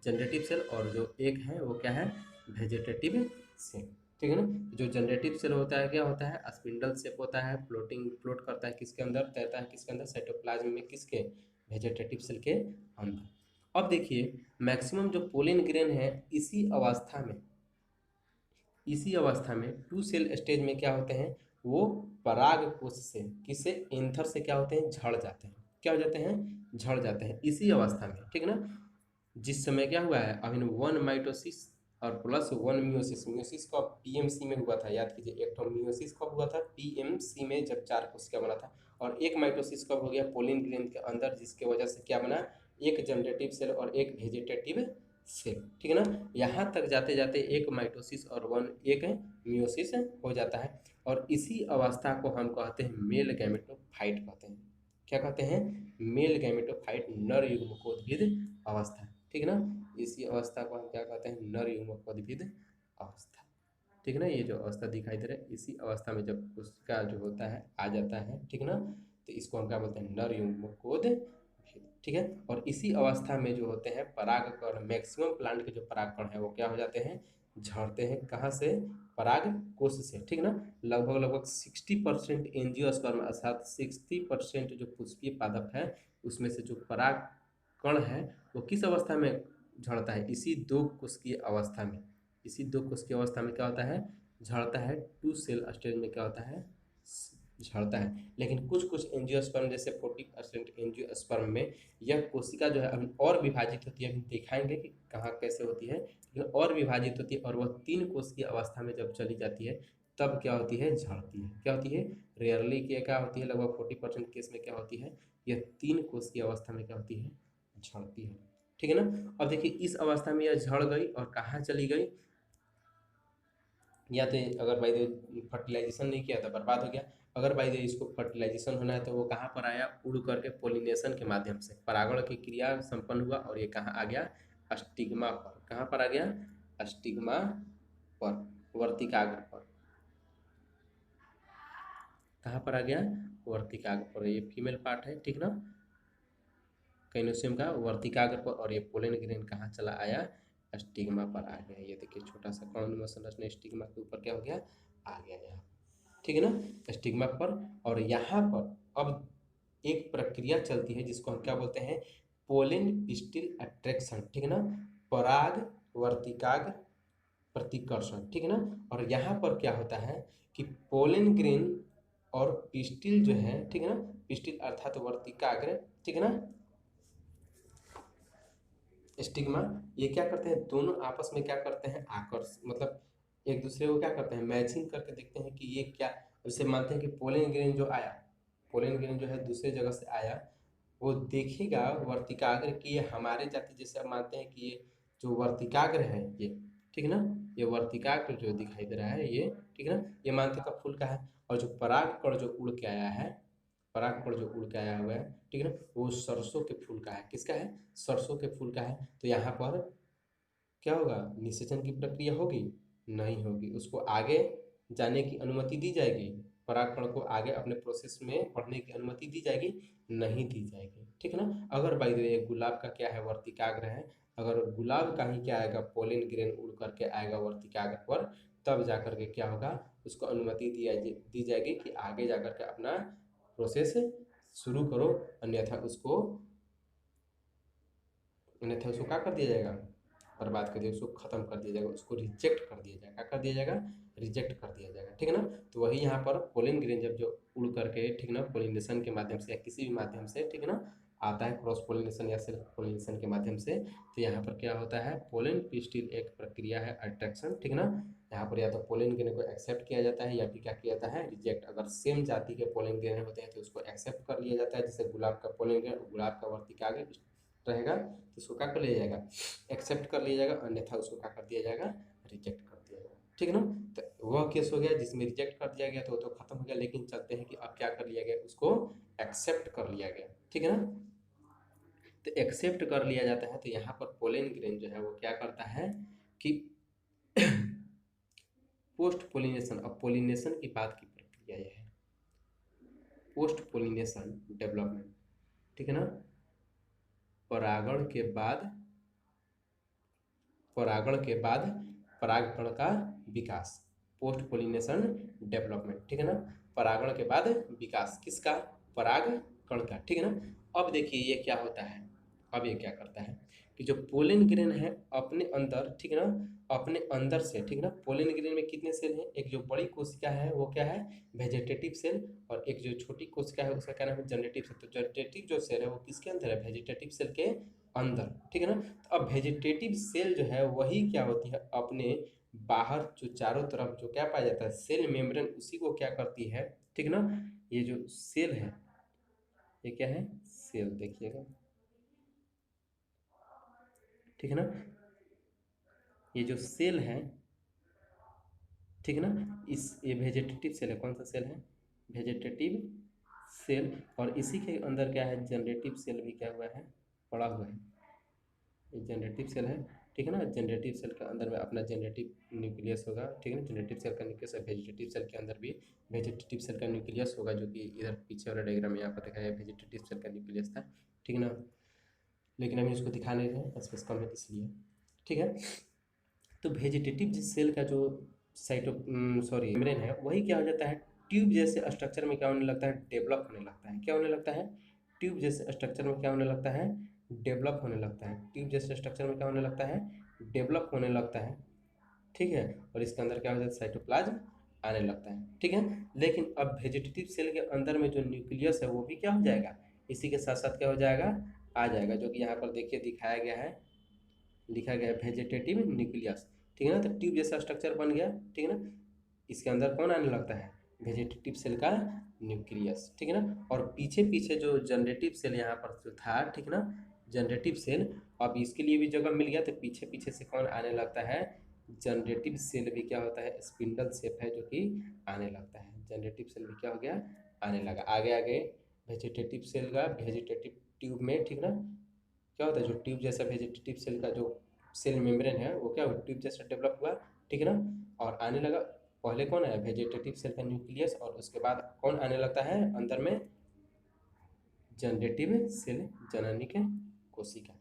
जनरेटिव सेल। और जो एक है वो क्या है, वेजिटेटिव सेल, ठीक है ना। जो जनरेटिव सेल होता है क्या होता है, स्पिंडल शेप होता है, फ्लोट करता है किसके अंदर, तैरता है किसके अंदर, साइटोप्लाज्म में, किसके, वेजिटेटिव सेल के अंदर। अब देखिए मैक्सिमम जो पोलिन ग्रेन है इसी अवस्था में 2 सेल स्टेज में क्या होते हैं, वो पराग कोश से, किससे, एंथर से क्या होते हैं, झड़ जाते हैं, क्या हो जाते हैं, झड़ जाते हैं इसी अवस्था में, ठीक है ना। जिस समय क्या हुआ है, अभी 1 माइटोसिस और प्लस 1 मियोसिस, मियोसिस कब, पीएमसी में हुआ था, याद कीजिए, एक तो मियोसिस कब हुआ था, पीएमसी में, जब 4 कोशिका बना था। और एक माइटोसिस कब हो गया, पोलिन ग्रेन के अंदर, जिसके वजह से क्या बना, एक जनरेटिव सेल और एक वेजिटेटिव सेल, ठीक है ना। यहाँ तक जाते जाते एक माइटोसिस और एक मियोसिस हो जाता है। और इसी अवस्था को हम कहते हैं मेल गैमेटोफाइट कहते हैं, क्या कहते हैं, मेल गैमेटोफाइट, नर युग्मकोद्भिद अवस्था, ठीक है ना। इसी अवस्था को हम क्या कहते हैं, नर युग्मकोद्भिद अवस्था, ठीक है ना। ये जो अवस्था दिखाई दे रहा है, इसी अवस्था में जब उसका जो होता है आ जाता है, ठीक है ना, तो इसको हम क्या बोलते हैं, नर युग्मकोद्भिद, ठीक है। और इसी अवस्था में जो होते हैं परागकण, मैक्सिमम प्लांट के जो परागकण है वो क्या हो जाते हैं, झड़ते हैं, कहाँ से, पराग कोश से, ठीक है ना। लगभग 60% एंजियोस्पर्म अर्थात 60% जो पुष्पीय पादप है उसमें से जो पराग कण है वो किस अवस्था में झड़ता है, इसी 2 कोशिकीय अवस्था में, इसी 2 कोशिकीय अवस्था में क्या होता है, झड़ता है, 2 सेल स्टेज में क्या होता है, झड़ता है। लेकिन कुछ कुछ एंजियोस्पर्म जैसे 40% एंजियोस्पर्म में यह कोशिका जो है अभी और विभाजित होती है, अभी दिखाएंगे कि कहाँ कैसे होती है, लेकिन और विभाजित होती है, और वह 3 कोशिकीय अवस्था में जब चली जाती है तब क्या होती है, झड़ती है, क्या होती है, रेयरली क्या होती है, लगभग 40% केस में क्या होती है, यह 3 कोशिकीय अवस्था में क्या होती है, झड़ती है, ठीक है ना। अब देखिए इस अवस्था में यह झड़ गई और कहाँ चली गई, या तो अगर भाई फर्टिलाइजेशन नहीं किया तो बर्बाद हो गया, अगर भाई इसको फर्टिलाइजेशन होना है तो वो कहाँ पर आया, उड़ करके पोलिनेशन के माध्यम से परागण की क्रिया संपन्न हुआ, और ये कहाँ आ गया, स्टिग्मा पर, कहाँ पर आ गया, स्टिग्मा पर, वर्तिकाग्र पर, कहाँ पर आ गया, वर्तिकाग्र पर, ये फीमेल पार्ट है, ठीक ना, कैनोसियम का वर्तिकाग्र पर। और ये पोलन ग्रेन कहाँ चला आया, स्टिग्मा पर आ गया। ये देखिए छोटा सा कॉर्निमल संरचना स्टिग्मा के ऊपर क्या हो गया, आ गया यहाँ, ठीक है ना, स्टिग्मा पर। और यहाँ पर अब एक प्रक्रिया चलती है जिसको हम क्या बोलते हैं, पोलन पिस्टिल अट्रैक्शन, ठीक है ना, पराग वर्तिकाग्र प्रतिकर्षण, ठीक है ना। और यहाँ पर क्या होता है कि पोलन ग्रेन और पिस्टिल जो है, ठीक है ना, पिस्टिल अर्थात वर्तिकाग्र, ठीक है ना, स्टिग्मा, ये क्या करते हैं, दोनों आपस में क्या करते हैं, आकर्ष मतलब एक दूसरे को क्या करते हैं, मैचिंग करके देखते हैं कि ये क्या, जैसे मानते हैं कि पोलन ग्रेन जो आया, पोलन ग्रेन जो है दूसरे जगह से आया, वो देखेगा वर्तिकाग्र कि ये हमारे जाति जैसे, अब मानते हैं कि ये जो वर्तिकाग्र है ये, ठीक है ना, ये वर्तिकाग्र जो दिखाई दे रहा है ये, ठीक है ना, ये मानते का फूल का है, और जो परागकण जो उड़ के आया है, परागकण जो उड़ के आया हुआ है, ठीक है ना, वो सरसों के फूल का है, किसका है, सरसों के फूल का है। तो यहाँ पर क्या होगा, निषेचन की प्रक्रिया होगी, नहीं होगी, उसको आगे जाने की अनुमति दी जाएगी, परागकण को आगे अपने प्रोसेस में बढ़ने की अनुमति दी जाएगी, नहीं दी जाएगी, ठीक है ना। अगर बाय द वे गुलाब का क्या है, वर्तिकाग्र है, अगर गुलाब का ही क्या आएगा, पोलिन ग्रेन उड़ करके आएगा वर्तिकाग्र पर, तब जाकर के क्या होगा, उसको अनुमति दी जाएगी कि आगे जाकर के अपना प्रोसेस शुरू करो, अन्यथा उसको क्या कर दिया जाएगा, बर्बाद कर दिया, उसको खत्म कर दिया जाएगा, उसको रिजेक्ट कर दिया जाएगा, क्या कर दिया जाएगा, रिजेक्ट कर दिया जाएगा, ठीक है ना। तो वही यहाँ पर पोलिन ग्रेन जब जो उड़ करके, ठीक ना, पोलिनेशन के माध्यम से या किसी भी माध्यम से, ठीक है ना, आता है क्रॉस पोलिनेशन या सेल्फ पोलिनेशन के माध्यम से, तो यहाँ पर क्या होता है, पोलन पिस्टिल एक प्रक्रिया है अट्रैक्शन, ठीक है ना, यहाँ पर या तो पोलन ग्रेन को एक्सेप्ट किया जाता है या फिर क्या किया जाता है, रिजेक्ट। अगर सेम जाति के पोलन ग्रेन होते हैं तो उसको एक्सेप्ट कर लिया जाता है, जैसे गुलाब का पोलन ग्रेन, गुलाब का वर्तिकाग्र रहेगा तो उसको क्या कर लिया जाएगा, एक्सेप्ट कर लिया जाएगा, अन्यथा उसको क्या कर दिया जाएगा, रिजेक्ट कर दिया जाएगा, ठीक है ना। तो वह केस हो गया जिसमें रिजेक्ट कर दिया गया तो वो तो खत्म हो गया, लेकिन चलते हैं कि अब क्या कर लिया गया, उसको एक्सेप्ट कर लिया गया, ठीक है ना। तो एक्सेप्ट कर लिया जाता है, तो यहाँ पर पोलन ग्रेन जो है वो क्या करता है कि पोस्ट पोलिनेशन, अब पोलिनेशन की बात की प्रक्रिया यह है, पोस्ट पोलिनेशन डेवलपमेंट, ठीक है ना, परागण के बाद, परागण के बाद परागकण का विकास, पोस्ट पोलिनेशन डेवलपमेंट, ठीक है ना, परागण के बाद विकास किसका, परागकण का, ठीक है ना। अब देखिए ये क्या होता है, अब ये क्या करता है कि जो पोलन ग्रेन है अपने अंदर, ठीक है ना, अपने अंदर से, ठीक है ना, पोलन ग्रेन में कितने सेल हैं, एक जो बड़ी कोशिका है वो क्या है, वेजिटेटिव सेल, और एक जो छोटी कोशिका है उसका क्या नाम है, जनरेटिव सेल। तो जनरेटिव जो सेल है वो किसके अंदर है, वेजिटेटिव सेल के अंदर, ठीक है ना। तो अब वेजिटेटिव सेल जो है वही क्या होती है, अपने बाहर जो चारों तरफ जो क्या पाया जाता है, सेल मेम्ब्रेन, उसी को क्या करती है, ठीक है ना, ये जो सेल है ये क्या है, सेल देखिएगा, ठीक है ना, ये जो सेल है, ठीक है ना, इस ये वेजिटेटिव सेल है, कौन सा सेल है, वेजिटेटिव सेल, और इसी के अंदर क्या है, जनरेटिव सेल भी क्या हुआ है, पड़ा हुआ है, ये जनरेटिव सेल है, ठीक है ना। जनरेटिव सेल के अंदर में अपना जनरेटिव न्यूक्लियस होगा, ठीक है ना, जनरेटिव सेल का न्यूक्लियस है, वेजिटेटिव सेल के अंदर भी वेजिटेटिव सेल का न्यूक्लियस होगा, जो कि इधर पीछे वाला डायग्राम में यहाँ पर दिखाया है, वेजिटेटिव सेल का न्यूक्लियस था, ठीक है ना, लेकिन अभी इसको दिखा नहीं रहे, स्पेस कम है इसलिए, ठीक है। तो वेजिटेटिव सेल का जो मेम्ब्रेन है वही क्या हो जाता है, ट्यूब जैसे स्ट्रक्चर में क्या होने लगता है, डेवलप होने लगता है, क्या होने लगता है, ट्यूब जैसे स्ट्रक्चर में क्या होने लगता है, डेवलप होने लगता है, ट्यूब जैसे स्ट्रक्चर में क्या होने लगता है, डेवलप होने लगता है, ठीक है। और इसके अंदर क्या हो जाता है, साइटोप्लाज्म आने लगता है, ठीक है। लेकिन अब वेजिटेटिव सेल के अंदर में जो न्यूक्लियस है वो भी क्या हो जाएगा, इसी के साथ साथ क्या हो जाएगा, आ जाएगा, जो कि यहाँ पर देखिए दिखाया गया है, लिखा गया है वेजिटेटिव न्यूक्लियस, ठीक है ना। तो ट्यूब जैसा स्ट्रक्चर बन गया, ठीक है ना, इसके अंदर कौन आने लगता है, वेजिटेटिव सेल का न्यूक्लियस, ठीक है ना। और पीछे पीछे जो जनरेटिव सेल यहाँ पर जो था, ठीक है ना, जनरेटिव सेल, अब इसके लिए भी जगह मिल गया, तो पीछे पीछे से कौन आने लगता है, जनरेटिव सेल भी क्या होता है, स्पिंडल शेप है जो कि आने लगता है, जनरेटिव सेल भी क्या हो गया, आने लगा, आगे आगे वेजिटेटिव सेल का वेजिटेटिव ट्यूब में, ठीक ना, क्या होता है, जो ट्यूब जैसा वेजिटेटिव सेल का जो सेल मेम्ब्रेन है वो क्या हुआ, ट्यूब जैसा डेवलप हुआ, ठीक है ना, और आने लगा, पहले कौन है, वेजिटेटिव सेल का न्यूक्लियस, और उसके बाद कौन आने लगता है अंदर में, जनरेटिव सेल, जननी के कोशिका,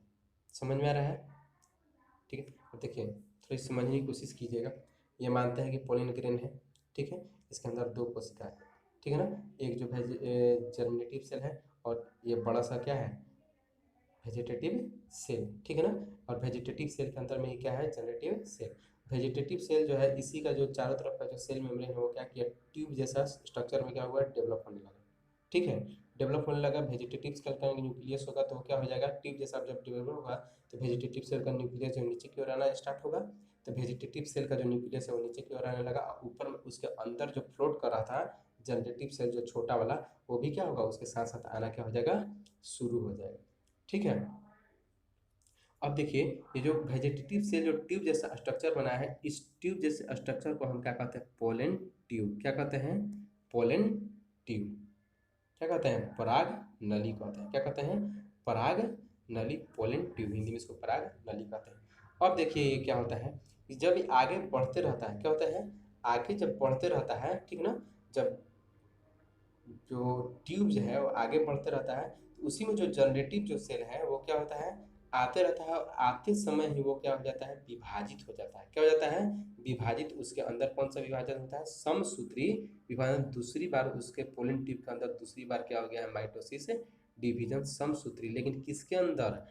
समझ में आ रहा है, ठीक है। अब देखिए थोड़ी समझने की कोशिश कीजिएगा, ये मानते हैं कि पोलिन ग्रेन है, ठीक है, इसके अंदर दो कोशिका है, ठीक है ना, एक जो जनरेटिव सेल है और ये बड़ा सा क्या है, वेजिटेटिव सेल, ठीक है ना। और वेजिटेटिव सेल के अंदर में ये क्या है, जनरेटिव सेल। वेजिटेटिव सेल जो है इसी का जो चारों तरफ का जो सेल मेम्ब्रेन है वो क्या किया, ट्यूब जैसा स्ट्रक्चर में क्या हुआ, डेवलप होने लगा, ठीक है। डेवलप होने लगा, वेजिटेटिव सेल का न्यूक्लियस होगा तो क्या हो जाएगा, ट्यूब जैसा जब डेवलप होगा तो वेजिटेटिव सेल का न्यूक्लियस जो नीचे की ओर आना स्टार्ट होगा। तो वेजिटेटिव सेल का जो न्यूक्लियस है वो नीचे की ओर आने लगा, ऊपर में उसके अंदर जो फ्लोट कर रहा था जनरेटिव सेल जो छोटा वाला, वो भी क्या होगा, उसके साथ साथ आना क्या हो जाएगा, शुरू हो जाएगा, ठीक है। अब देखिए ये जो वेजिटेटिव सेल जो ट्यूब जैसा स्ट्रक्चर बना है, इस ट्यूब जैसे स्ट्रक्चर को हम क्या कहते हैं, पोलन ट्यूब। क्या कहते हैं, पोलन ट्यूब। क्या कहते हैं, पराग नली कहते हैं। क्या कहते हैं, पराग नली, पोलन ट्यूब, हिंदी में इसको पराग नली कहते हैं। अब देखिए ये क्या होता है, जब ये आगे बढ़ते रहता है, क्या होता है, आगे जब बढ़ते रहता है, ठीक ना, जब जो ट्यूब जो है वो आगे बढ़ते रहता है तो उसी में जो जनरेटिव जो सेल है वो क्या होता है, आते रहता है, और आते समय ही वो क्या हो जाता है, विभाजित हो जाता है। क्या हो जाता है, विभाजित। उसके अंदर कौन सा विभाजन होता है, समसूत्री विभाजन। दूसरी बार उसके पोलन ट्यूब के अंदर दूसरी बार क्या हो गया है, माइटोसिस डिवीजन, समसूत्री। लेकिन किसके अंदर,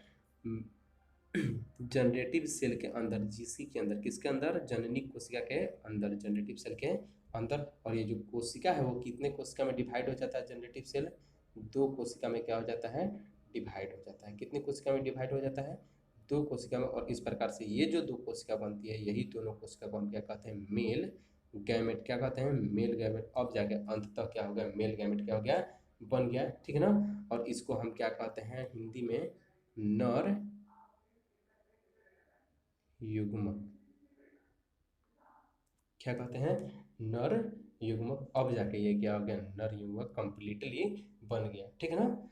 जनरेटिव सेल के अंदर, जीसी के अंदर, किसके अंदर, जननी कोशिका के अंदर, जनरेटिव सेल के अंदर। और ये जो कोशिका है वो कितने कोशिका में डिवाइड हो जाता है, जनरेटिव सेल 2 कोशिका में क्या हो जाता है, डिवाइड हो जाता है। कितने कोशिका में डिवाइड हो जाता है, 2 कोशिका में। और इस प्रकार से ये जो 2 कोशिका बनती है, यही दोनों कोशिका को हम क्या कहते हैं, मेल गैमेट। क्या कहते हैं, मेल गैमेट। अब जाके अंततः क्या हो गया, मेल गैमेट क्या हो गया, बन गया, ठीक है ना। और इसको हम क्या कहते हैं हिंदी में, नर युग्मक। क्या कहते हैं, नर युग्मक। अब जाके ये क्या हो गया, नर युग्मक कंप्लीटली बन गया, ठीक है ना।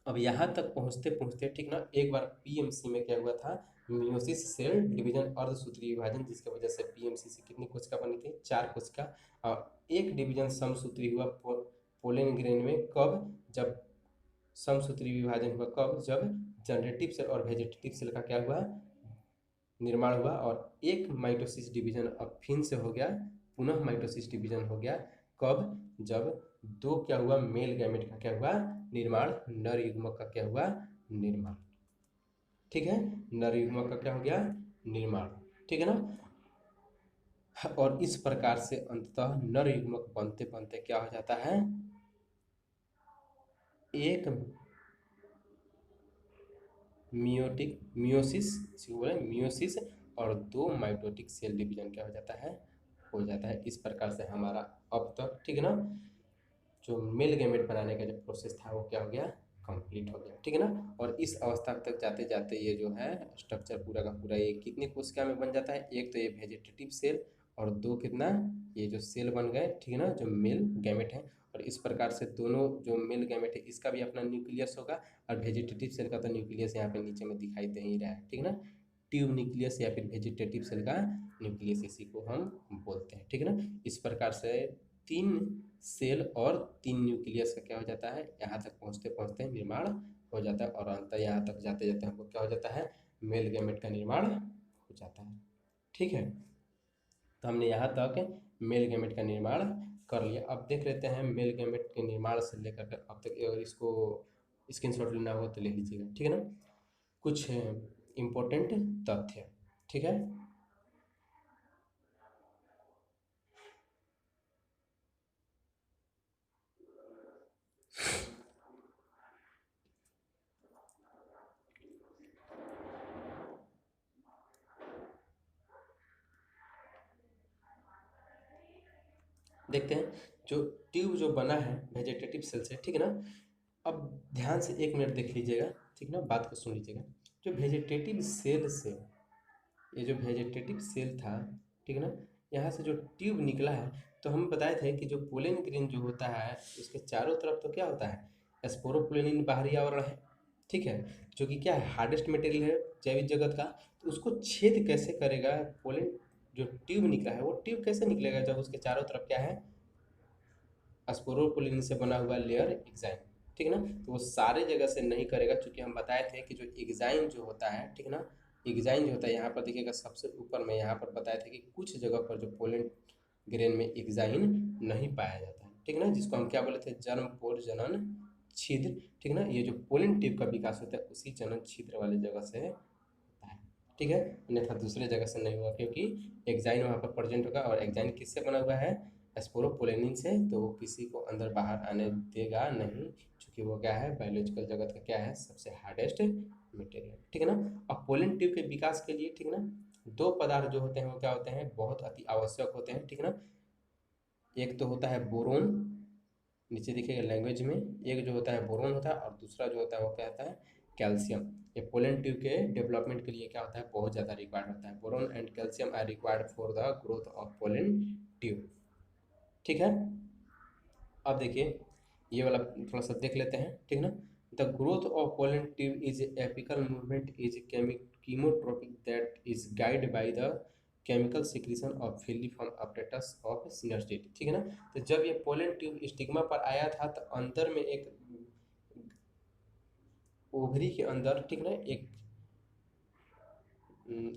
अब यहाँ तक पहुँचते पहुँचते, ठीक ना, एक बार पीएमसी में क्या हुआ था, मियोसिस सेल डिवीजन, अर्धसूत्री विभाजन, जिसकी वजह से पीएमसी से कितनी कोशिका बनी थी, 4 कोशिका। और एक डिवीजन समसूत्री हुआ पोलन ग्रेन में, कब, जब समसूत्री विभाजन हुआ, कब, जब जनरेटिव सेल और वेजिटेटिव सेल का क्या हुआ, निर्माण हुआ। और एक माइटोसिस डिवीजन अब फिर से हो गया, पुनः माइटोसिस डिवीजन हो गया, कब, जब 2 क्या हुआ, मेल गैमेट का क्या हुआ, निर्माण, नर युग्मक का क्या हुआ, निर्माण, ठीक है। नर युग्मक का क्या हो गया, निर्माण, ठीक है ना। और इस प्रकार से अंततः नर युग्मक बनते बनते क्या हो जाता है, एक मियोटिक, मियोसिस, बोले मियोसिस, और 2 माइटोटिक सेल डिवीजन क्या हो जाता है, हो जाता है। इस प्रकार से हमारा अब तक, ठीक है ना, जो मेल गैमेट बनाने का जो प्रोसेस था वो क्या हो गया, कंप्लीट हो गया, ठीक है ना। और इस अवस्था तक जाते जाते ये जो है स्ट्रक्चर पूरा का पूरा ये कितनी कोशिका में बन जाता है, एक तो ये वेजिटेटिव सेल, और 2 कितना, ये जो सेल बन गए, ठीक है ना, जो मेल गैमेट है। और इस प्रकार से दोनों जो मेल गैमेट है इसका भी अपना न्यूक्लियस होगा, और वेजिटेटिव सेल का तो न्यूक्लियस यहाँ पे नीचे में दिखाई दे ही रहा है, ठीक है ना। ट्यूब न्यूक्लियस या फिर वेजिटेटिव सेल का न्यूक्लियस, इसी को हम बोलते हैं, ठीक है ना। इस प्रकार से 3 सेल और 3 न्यूक्लियस का क्या हो जाता है, यहाँ तक पहुँचते पहुँचते निर्माण हो जाता है। और अंत यहाँ तक जाते जाते हमको क्या हो जाता है, मेल गैमेट का निर्माण हो जाता है, ठीक है। तो हमने यहाँ तक मेल गैमेट का निर्माण कर लिया। अब देख लेते हैं मेल गैमेट के निर्माण से लेकर के अब तक, अगर इसको स्क्रीनशॉट लेना हो तो ले लीजिएगा, ठीक है ना। कुछ इम्पोर्टेंट तथ्य, ठीक है। देखते हैं जो ट्यूब जो बना है वेजिटेटिव सेल से, ठीक है ना। अब ध्यान से 1 मिनट देख लीजिएगा, ठीक ना, बात को सुन लीजिएगा। जो वेजिटेटिव सेल से, ये जो वेजिटेटिव सेल था, ठीक है ना, यहाँ से जो ट्यूब निकला है, तो हम बताए थे कि जो पोलन ग्रेन जो होता है उसके चारों तरफ तो क्या होता है, स्पोरोपोलिन बाहरी आवरण है, ठीक है, जो कि क्या है, हार्डेस्ट मटेरियल है जैविक जगत का। तो उसको छेद कैसे करेगा पोलन, जो ट्यूब निकला है वो ट्यूब कैसे निकलेगा, जब उसके चारों तरफ क्या है, स्पोरोपोलिन से बना हुआ लेयर एग्जाइम, ठीक है ना। तो वो सारे जगह से नहीं करेगा, क्योंकि हम बताए थे कि जो एग्जाइम जो होता है, ठीक है ना, एग्जाइम जो होता है यहाँ पर देखिएगा सबसे ऊपर में, यहाँ पर बताया था कि कुछ जगह पर जो पोलन ग्रेन में एग्जाइन नहीं पाया जाता है, ठीक है ना, जिसको हम क्या बोले थे, जन्म पोर जनन छिद्र। ठीक है ना। ये जो पोलन ट्यूब का विकास होता है उसी जनन छिद्र वाले जगह से होता है, ठीक है, अन्यथा दूसरे जगह से नहीं होगा, क्योंकि एग्जाइन वहाँ पर प्रेजेंट होगा और एग्जाइन किससे बना हुआ है, स्पोरोपोलेनिन से, तो वो किसी को अंदर बाहर आने देगा नहीं, क्योंकि वो क्या है, बायोलॉजिकल जगत का क्या है, सबसे हार्डेस्ट मटेरियल, ठीक है ना। अब पोलन ट्यूब के विकास के लिए, ठीक है ना, दो पदार्थ जो होते हैं वो क्या होते हैं, बहुत अति आवश्यक होते हैं, ठीक है ना। एक तो होता है बोरोन, नीचे दिखेगा लैंग्वेज में, एक जो होता है बोरोन होता है और दूसरा जो होता है वो क्या होता है, कैल्शियम। ये पोलन ट्यूब के डेवलपमेंट के लिए क्या होता है, बहुत ज़्यादा रिक्वायर्ड होता है। Boron and calcium are required for the growth of pollen tube, ठीक है। अब देखिए ये वाला थोड़ा सा देख लेते हैं, ठीक ना। The growth of pollen tube is apical movement is chemotropic that is guide by the chemical secretion of filiform apparatus of synergid, ठीक है ना। तो जब ये पोलन ट्यूब स्टिग्मा पर आया था तो अंदर में एक ओवरी के अंदर, ठीक ना, एक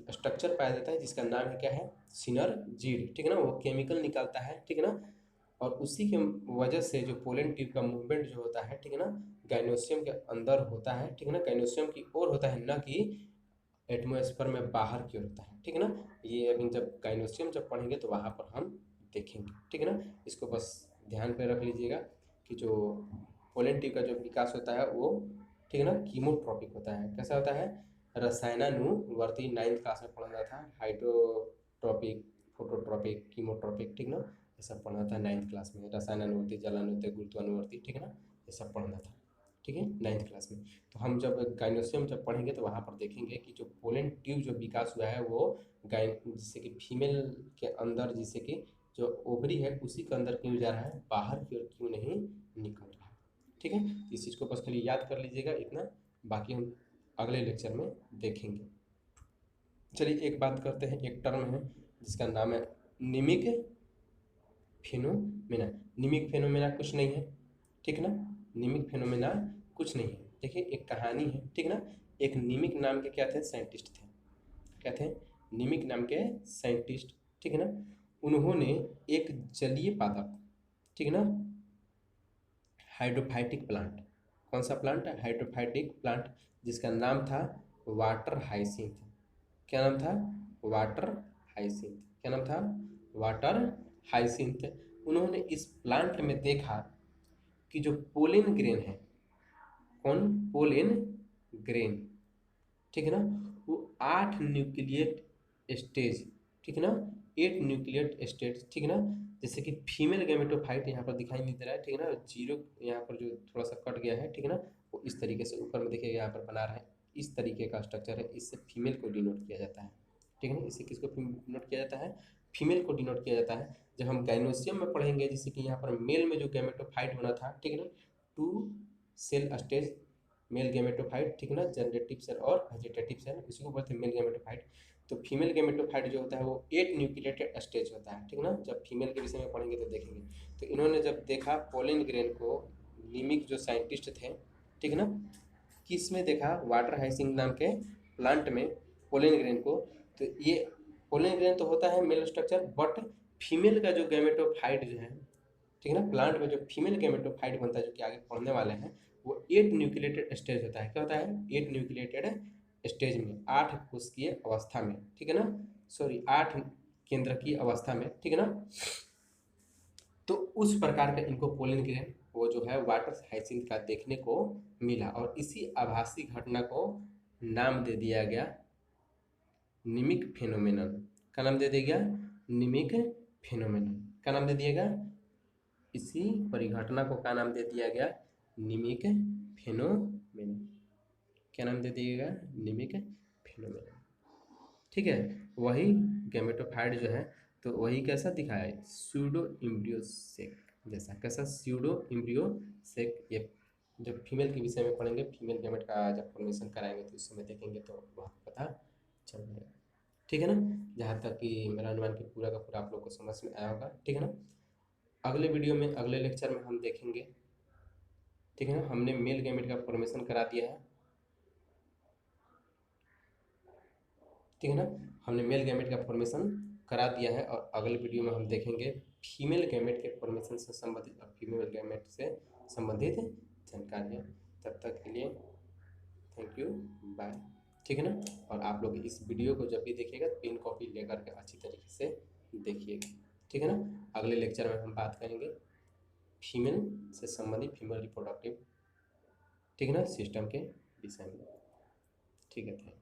स्ट्रक्चर पाया जाता है जिसका नाम है क्या है, सिनर्जिड, ठीक है ना। वो केमिकल निकालता है, ठीक है ना, और उसी के वजह से जो पोलन ट्यूब का मूवमेंट जो होता है, ठीक है ना, गाइनोसियम के अंदर होता है, ठीक है ना, गाइनोसियम की ओर होता है, न कि एटमॉस्फेयर में बाहर की ओर होता है, ठीक है ना। ये अभी जब गाइनोसियम जब पढ़ेंगे तो वहाँ पर हम देखेंगे, ठीक है ना। इसको बस ध्यान पे रख लीजिएगा कि जो पोलन ट्यूब का जो विकास होता है वो, ठीक है ना, कीमोट्रॉपिक होता है। कैसा होता है, रसायनानुवर्ती 9th क्लास में पढ़ा था, हाइड्रोट्रॉपिक, फोटोट्रॉपिक, कीमोट्रॉपिक, ठीक ना, ये सब पढ़ना था 9th क्लास में। रसायनानुवर्ती, जलानुवर्ती, गुरुत्वानुवर्ती, ठीक है ना, ये सब पढ़ना था, ठीक है, 9th क्लास में। तो हम जब गाइनोसियम जब पढ़ेंगे तो वहाँ पर देखेंगे कि जो पोलन ट्यूब जो विकास हुआ है वो गाइन, जिससे कि फीमेल के अंदर, जिससे कि जो ओवरी है उसी के अंदर क्यों जा रहा है, बाहर की ओर क्यों नहीं निकल रहा है, ठीक है। इस चीज़ को बस खाली याद कर लीजिएगा इतना, बाकी हम अगले लेक्चर में देखेंगे। चलिए एक बात करते हैं, एक टर्म है जिसका नाम है निमिक फेनोमेना। निमिक फेनोमेना कुछ नहीं है, ठीक है ना, निमिक फेनोमेना कुछ नहीं है। देखिए एक कहानी है, ठीक है ना। एक निमिक नाम के क्या थे, साइंटिस्ट थे, क्या थे, निमिक नाम के साइंटिस्ट, ठीक है ना। उन्होंने एक जलीय पादप, ठीक है ना, हाइड्रोफाइटिक प्लांट, कौन सा प्लांट है, हाइड्रोफाइटिक प्लांट, जिसका नाम था वाटर हाइसिंथ। क्या नाम था, वाटर हाइसिंथ। क्या नाम था, वाटर हाइसिंथ। उन्होंने इस प्लांट में देखा कि जो पोलिन ग्रेन है, कौन, पोलिन ग्रेन, ठीक है ना, वो 8 न्यूक्लिएट स्टेज, ठीक है ना, 8 न्यूक्लिएट स्टेज, ठीक है ना। जैसे कि फीमेल गैमेटोफाइट यहाँ पर दिखाई नहीं दे रहा है, ठीक है ना, जीरो यहाँ पर जो थोड़ा सा कट गया है, ठीक है ना, वो इस तरीके से ऊपर में देखिए यहाँ पर बना रहा है, इस तरीके का स्ट्रक्चर है, इससे फीमेल को डिनोट किया जाता है, ठीक है ना। इससे किसको डिनोट किया जाता है, फीमेल को डिनोट किया जाता है। जब हम गाइनोसियम में पढ़ेंगे, जैसे कि यहाँ पर मेल में जो गैमेटोफाइट बना था, ठीक है ना, 2 सेल स्टेज मेल गैमेटोफाइट, ठीक है ना, जनरेटिव सेल और वेजिटेटिव सेल, इसी को बोलते हैं मेल गैमेटोफाइट। तो फीमेल गैमेटोफाइट जो होता है वो 8 न्यूक्लिएटेड स्टेज होता है, ठीक है ना। जब फीमेल के विषय में पढ़ेंगे तो देखेंगे। तो इन्होंने जब देखा पोलिन ग्रेन को, निमिक जो साइंटिस्ट थे, ठीक है ना, किस में देखा, वाटर हाइसिंथ नाम के प्लांट में पोलिन ग्रेन को। तो ये पोलिन ग्रेन तो होता है मेल स्ट्रक्चर, बट फीमेल का जो गैमेटोफाइट जो है, ठीक है ना, प्लांट में जो फीमेल गैमेटोफाइट बनता है, जो कि आगे पढ़ने वाले हैं, वो 8 न्यूक्लिएटेड स्टेज होता है। क्या होता है, 8 न्यूक्लिएटेड स्टेज में, 8 कोशिकीय अवस्था में, ठीक है ना, सॉरी 8 केंद्रकीय अवस्था में, ठीक है ना। तो उस प्रकार का इनको पोलिन ग्रेन वो जो है वाटर हाइसिंथ का देखने को मिला, और इसी आभासी घटना को नाम दे दिया गया निमिक फेनोमेनन। का नाम दे दिया गया निमिक फेनोमेनन। का नाम दे दिया गया, इसी परिघटना को क्या नाम दे दिया गया, निमिक फेनोमेनन। क्या नाम दे दिया गया, निमिक फेनोमेनन, ठीक है। वही गैमेटोफाइट जो है तो वही कैसा दिखा है, स्यूडो इम्ब्रियो सेक जैसा, कैसा, स्यूडो इम्ब्रियो सेक। ये जब फीमेल के विषय में पढ़ेंगे, फीमेल गैमेट का जब फॉर्मेशन कराएंगे तो उस समय देखेंगे तो वहाँ पता चल जाएगा, ठीक है ना। जहाँ तक कि मेरा अनुमान कि पूरा का पूरा आप लोग को समझ में आया होगा, ठीक है ना। अगले वीडियो में, अगले लेक्चर में हम देखेंगे, ठीक है ना। हमने मेल गैमेट का फॉर्मेशन करा दिया है, ठीक है ना, हमने मेल गैमेट का फॉर्मेशन करा दिया है, और अगले वीडियो में हम देखेंगे फीमेल गैमेट के फॉर्मेशन से संबंधित और फीमेल गैमेट से संबंधित जानकारियाँ। तब तक के लिए थैंक यू, बाय। ठीक है ना। और आप लोग इस वीडियो को जब भी देखिएगा पेन कॉपी लेकर के अच्छी तरीके से देखिएगा। ठीक है ना। अगले लेक्चर में हम बात करेंगे फीमेल से संबंधित, फीमेल रिप्रोडक्टिव, ठीक है ना, सिस्टम के विषय में। ठीक है, थैंक यू।